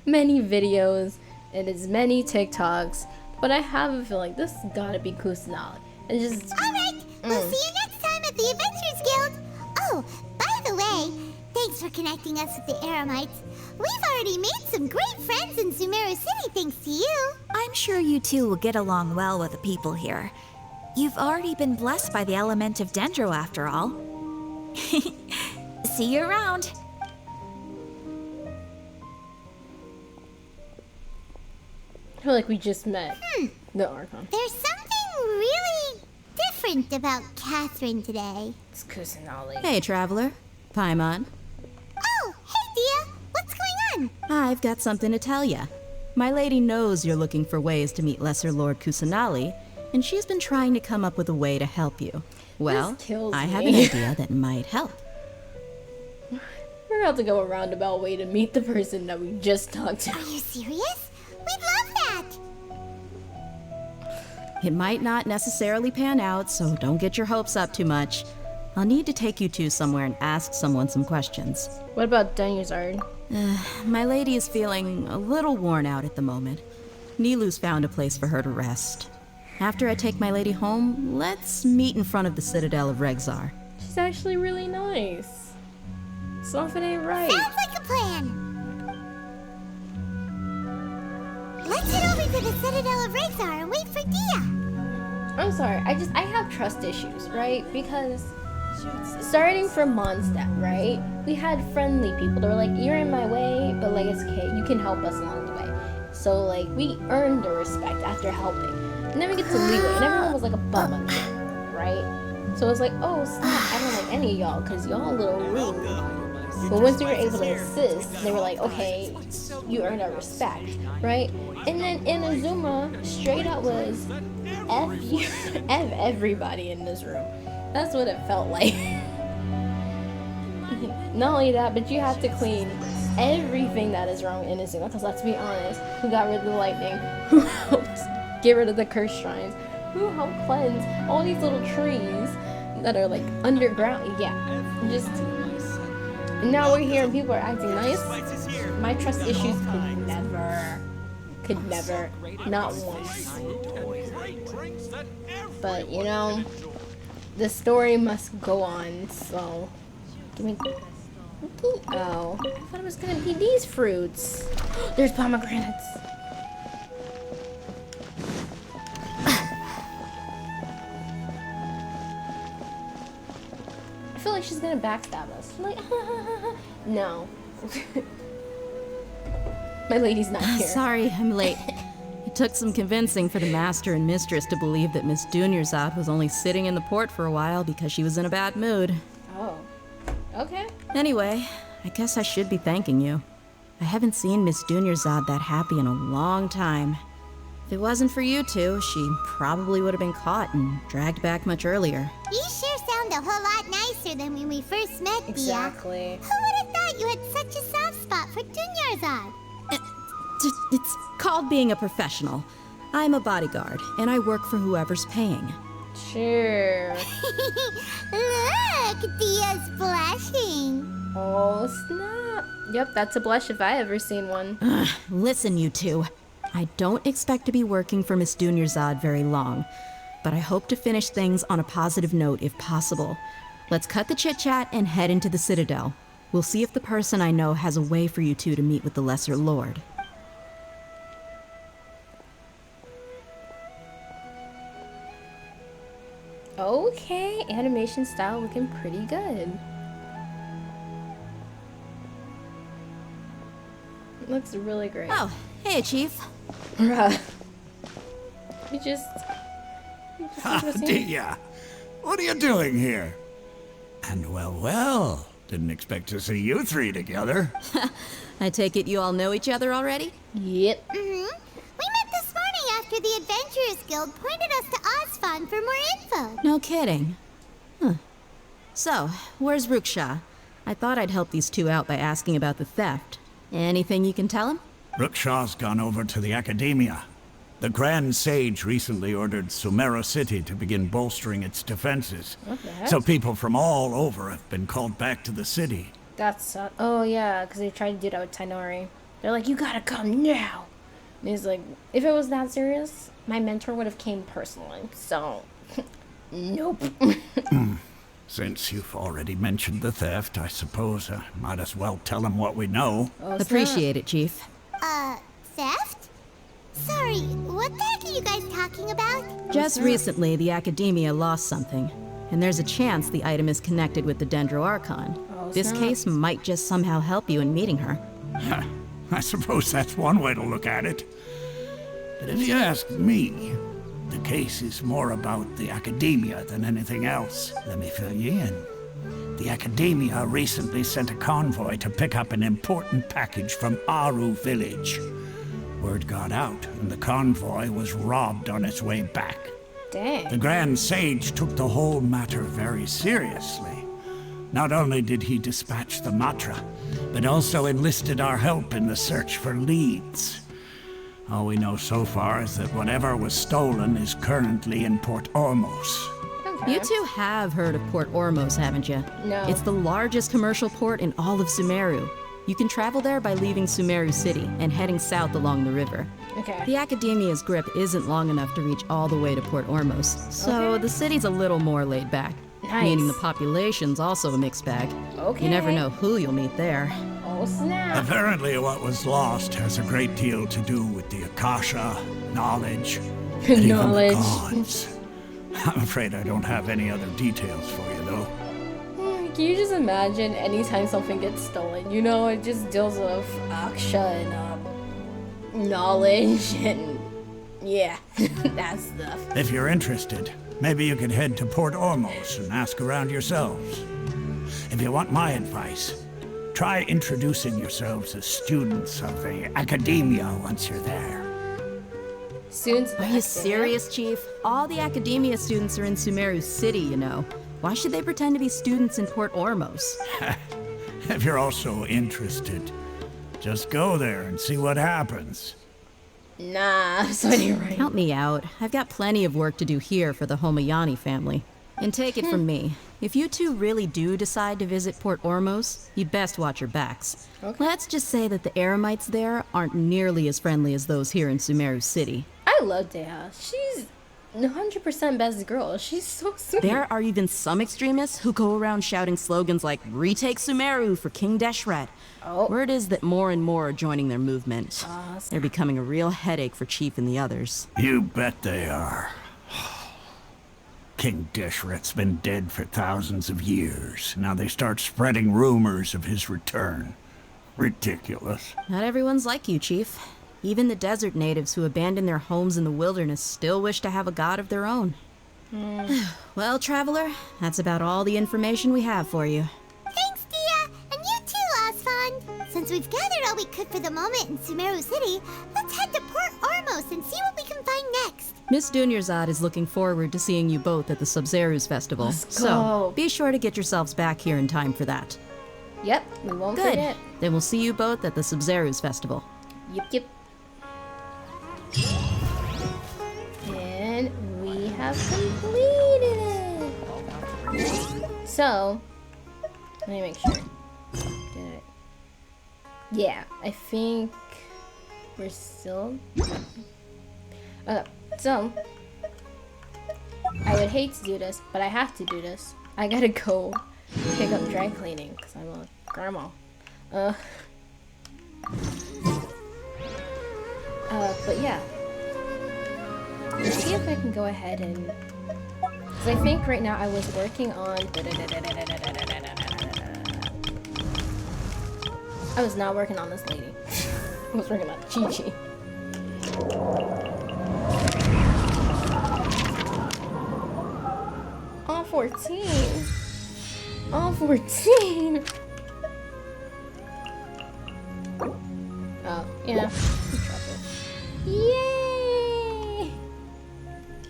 [SPEAKER 1] many videos and as many TikToks. But I have a feeling this has gotta be Kusanali. And just...
[SPEAKER 3] Alright, we'll see you next time at the Adventurers Guild. Oh, by the way, thanks for connecting us with the Eremites. We've already made some great friends in Sumeru City thanks to you.
[SPEAKER 5] I'm sure you two will get along well with the people here. You've already been blessed by the element of Dendro after all. See you around.
[SPEAKER 1] I feel like we just met the Archon.
[SPEAKER 3] There's something really different about Catherine today.
[SPEAKER 1] It's Kusanali.
[SPEAKER 9] Hey, Traveler. Paimon.
[SPEAKER 3] Oh, hey, Dia. What's going on?
[SPEAKER 9] I've got something to tell ya. My lady knows you're looking for ways to meet Lesser Lord Kusanali, and she's been trying to come up with a way to help you. Well, I have an idea that might help.
[SPEAKER 1] We're about to go a roundabout way to meet the person that we just talked to.
[SPEAKER 3] Are you serious? We'd love that.
[SPEAKER 9] It might not necessarily pan out, so don't get your hopes up too much. I'll need to take you two somewhere and ask someone some questions.
[SPEAKER 1] What about Danyazard?
[SPEAKER 9] My lady is feeling a little worn out at the moment. Nilu's found a place for her to rest. After I take my lady home, let's meet in front of the Citadel of Regzar.
[SPEAKER 1] She's actually really nice. Something ain't right.
[SPEAKER 3] Sounds like a plan. Let's head over to the Citadel of Regzar and wait for Dia.
[SPEAKER 1] I'm sorry, I have trust issues, right? Because starting from Mondstadt, right? We had friendly people. They were like, you're in my way, but like, it's okay. You can help us along the way. So like, we earned the respect after helping. And then we get to Leeway, and everyone was like a bum on me, right? So it was like, oh snap, I don't like any of y'all, because y'all a little rude. But once we were able to assist, they were like, okay, you earned our respect, right? And then Inazuma straight up was F you, F everybody in this room. That's what it felt like. Not only that, but you have to clean everything that is wrong in Inazuma, because let's be honest, who got rid of the lightning? Who helped get rid of the cursed shrines? Who helped cleanse all these little trees that are like underground? Yeah, just... And now we're here and people are acting nice. My trust issues could never, not once. But you know, the story must go on, so give me, oh, I thought it was gonna be these fruits. There's pomegranates. like she's gonna backstab us. Like, no. My lady's not here.
[SPEAKER 9] Sorry, I'm late. It took some convincing for the master and mistress to believe that Miss Dunyarzad was only sitting in the port for a while because she was in a bad mood.
[SPEAKER 1] Oh. Okay.
[SPEAKER 9] Anyway, I guess I should be thanking you. I haven't seen Miss Dunyarzad that happy in a long time. If it wasn't for you two, she probably would have been caught and dragged back much earlier.
[SPEAKER 3] You sure sound a whole lot nicer than when we first met,
[SPEAKER 1] Exactly.
[SPEAKER 3] Bia. Who would have thought you had such a soft spot for Dunyarzad?
[SPEAKER 9] It's called being a professional. I'm a bodyguard, and I work for whoever's paying.
[SPEAKER 1] Sure.
[SPEAKER 3] Look, Dia's blushing.
[SPEAKER 1] Oh, snap. Yep, that's a blush if I ever seen one.
[SPEAKER 9] Listen, you two. I don't expect to be working for Miss Dunyarzad very long, but I hope to finish things on a positive note if possible. Let's cut the chit-chat and head into the Citadel. We'll see if the person I know has a way for you two to meet with the Lesser Lord.
[SPEAKER 1] Okay, animation style looking pretty good. Looks really great.
[SPEAKER 9] Oh, hey, Chief.
[SPEAKER 1] Bruh. You just
[SPEAKER 6] Dia, what are you doing here? And well, didn't expect to see you three together.
[SPEAKER 9] I take it you all know each other already?
[SPEAKER 1] Yep.
[SPEAKER 3] We met this morning after the Adventurers Guild pointed us to Osfon for more info.
[SPEAKER 9] No kidding. Huh. So, where's Ruksha? I thought I'd help these two out by asking about the theft. Anything you can tell him?
[SPEAKER 6] Ruksha's gone over to the Academia. The Grand Sage recently ordered Sumeru City to begin bolstering its defenses.
[SPEAKER 1] What the heck?
[SPEAKER 6] So people from all over have been called back to the city.
[SPEAKER 1] That's oh yeah, because they tried to do that with Tainori. They're like, you gotta come now. And he's like, if it was that serious, my mentor would have came personally. So, nope.
[SPEAKER 6] Since you've already mentioned the theft, I suppose I might as well tell him what we know.
[SPEAKER 1] Oh,
[SPEAKER 9] Appreciate it, Chief.
[SPEAKER 3] Theft? Sorry, what the heck are you guys talking about?
[SPEAKER 9] Just recently, the Academia lost something, and there's a chance the item is connected with the Dendro Archon. This
[SPEAKER 1] snap.
[SPEAKER 9] case might just somehow help you in meeting her.
[SPEAKER 6] I suppose that's one way to look at it. But if you ask me, the case is more about the Academia than anything else. Let me fill you in. The Academia recently sent a convoy to pick up an important package from Aru village. Word got out, and the convoy was robbed on its way back.
[SPEAKER 1] Dang.
[SPEAKER 6] The Grand Sage took the whole matter very seriously. Not only did he dispatch the Matra, but also enlisted our help in the search for leads. All we know so far is that whatever was stolen is currently in Port Ormos.
[SPEAKER 9] You two have heard of Port Ormos, haven't you?
[SPEAKER 1] No.
[SPEAKER 9] It's the largest commercial port in all of Sumeru. You can travel there by leaving Sumeru City and heading south along the river.
[SPEAKER 1] Okay.
[SPEAKER 9] The Academia's grip isn't long enough to reach all the way to Port Ormos, so the city's a little more laid back.
[SPEAKER 1] Nice.
[SPEAKER 9] Meaning the population's also a mixed bag.
[SPEAKER 1] Okay.
[SPEAKER 9] You never know who you'll meet there.
[SPEAKER 1] Oh, snap.
[SPEAKER 6] Apparently what was lost has a great deal to do with the Akasha, knowledge, and even the
[SPEAKER 1] Knowledge.
[SPEAKER 6] gods. I'm afraid I don't have any other details for you, though.
[SPEAKER 1] Can you just imagine anytime something gets stolen? You know, it just deals with aksha and knowledge and yeah, that stuff.
[SPEAKER 6] If you're interested, maybe you could head to Port Ormos and ask around yourselves. If you want my advice, try introducing yourselves as students of the Academia once you're there.
[SPEAKER 1] Students.
[SPEAKER 9] Are you serious, Chief? All the Academia students are in Sumeru City, you know. Why should they pretend to be students in Port Ormos?
[SPEAKER 6] If you're also interested, just go there and see what happens.
[SPEAKER 1] Nah, I'm sorry, right.
[SPEAKER 9] Help me out. I've got plenty of work to do here for the Homayani family. And take it from me, if you two really do decide to visit Port Ormos, you best watch your backs.
[SPEAKER 1] Okay.
[SPEAKER 9] Let's just say that the Eremites there aren't nearly as friendly as those here in Sumeru City.
[SPEAKER 1] I love Deha. She's 100% best girl. She's so sweet.
[SPEAKER 9] There are even some extremists who go around shouting slogans like, "Retake Sumeru for King Deshret."
[SPEAKER 1] Oh.
[SPEAKER 9] Word is that more and more are joining their movement. They're becoming a real headache for Chief and the others.
[SPEAKER 6] You bet they are. King Deshret's been dead for thousands of years. Now they start spreading rumors of his return. Ridiculous.
[SPEAKER 9] Not everyone's like you, Chief. Even the desert natives who abandoned their homes in the wilderness still wish to have a god of their own. Well, Traveler, that's about all the information we have for you.
[SPEAKER 3] Thanks, Dia! And you too, Osfond! Since we've gathered all we could for the moment in Sumeru City, let's head to Port Ormos and see what we can find next.
[SPEAKER 9] Miss Dunyarzad is looking forward to seeing you both at the Subzerus Festival.
[SPEAKER 1] Let's
[SPEAKER 9] So,
[SPEAKER 1] go.
[SPEAKER 9] be sure to get yourselves back here in time for that.
[SPEAKER 1] Yep, we won't
[SPEAKER 9] Good.
[SPEAKER 1] forget.
[SPEAKER 9] Then we'll see you both at the Subzerus Festival.
[SPEAKER 1] Yep. And we have completed it. So, let me make sure. Did it? Yeah, I think we're still. So, I would hate to do this, but I have to do this. I gotta go pick up dry cleaning because I'm a grandma. But yeah. Let's see if I can go ahead and. Because I think right now I was working on. I was not working on this lady. I was working on Chi-Chi. All 14. All 14. Oh, yeah. Drop it. Yay!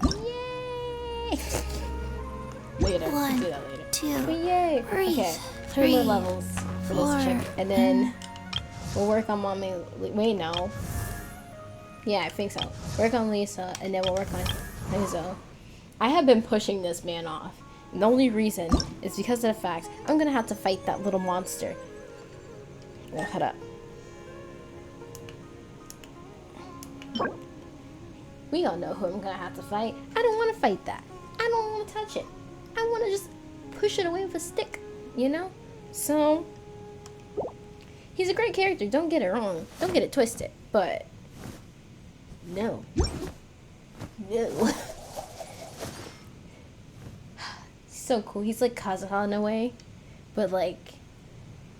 [SPEAKER 1] Yay! Later.
[SPEAKER 3] One,
[SPEAKER 1] Do that later.
[SPEAKER 3] two,
[SPEAKER 1] But yay!
[SPEAKER 3] three,
[SPEAKER 1] Okay, 3 more
[SPEAKER 3] three,
[SPEAKER 1] levels for
[SPEAKER 3] four,
[SPEAKER 1] this chick. And then we'll work on Mommy. Wait, no. Yeah, I think so. Work on Lisa, and then we'll work on Hazel. I have been pushing this man off. And the only reason is because of the fact I'm gonna have to fight that little monster. Now, cut up. We all know who I'm gonna have to fight. I don't want to fight that. I don't want to touch it. I want to just push it away with a stick, you know? So, he's a great character, don't get it wrong. Don't get it twisted, but no. No. He's so cool. He's like Kazuha in a way, but like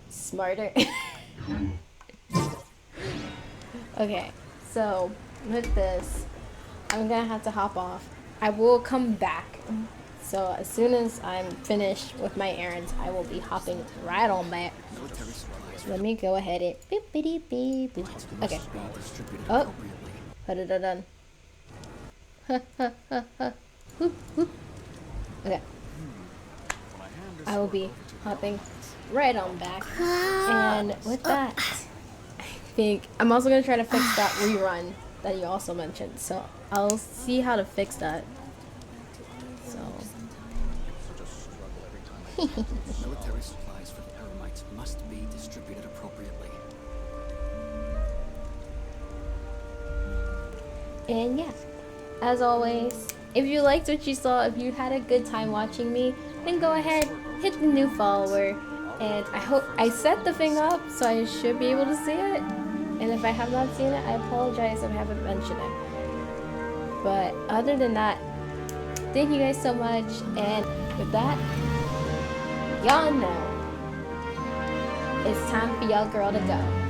[SPEAKER 1] smarter. Okay, so with this, I'm gonna have to hop off. I will come back. So as soon as I'm finished with my errands, I will be hopping right on back. Let me go ahead and beep beep beep beep. Okay. Oh, put it done. Whoop, whoop. Okay. I will be hopping right on back. And with that, I think I'm also gonna try to fix that rerun that you also mentioned. So I'll see how to fix that. So.
[SPEAKER 13] Military supplies for the Eremites must be distributed appropriately.
[SPEAKER 1] And yeah, as always, if you liked what you saw, if you had a good time watching me, then go ahead, hit the new follower. And I hope I set the thing up, so I should be able to see it. And if I have not seen it, I apologize if I haven't mentioned it. But other than that, thank you guys so much. And with that, y'all know it's time for y'all girl to go.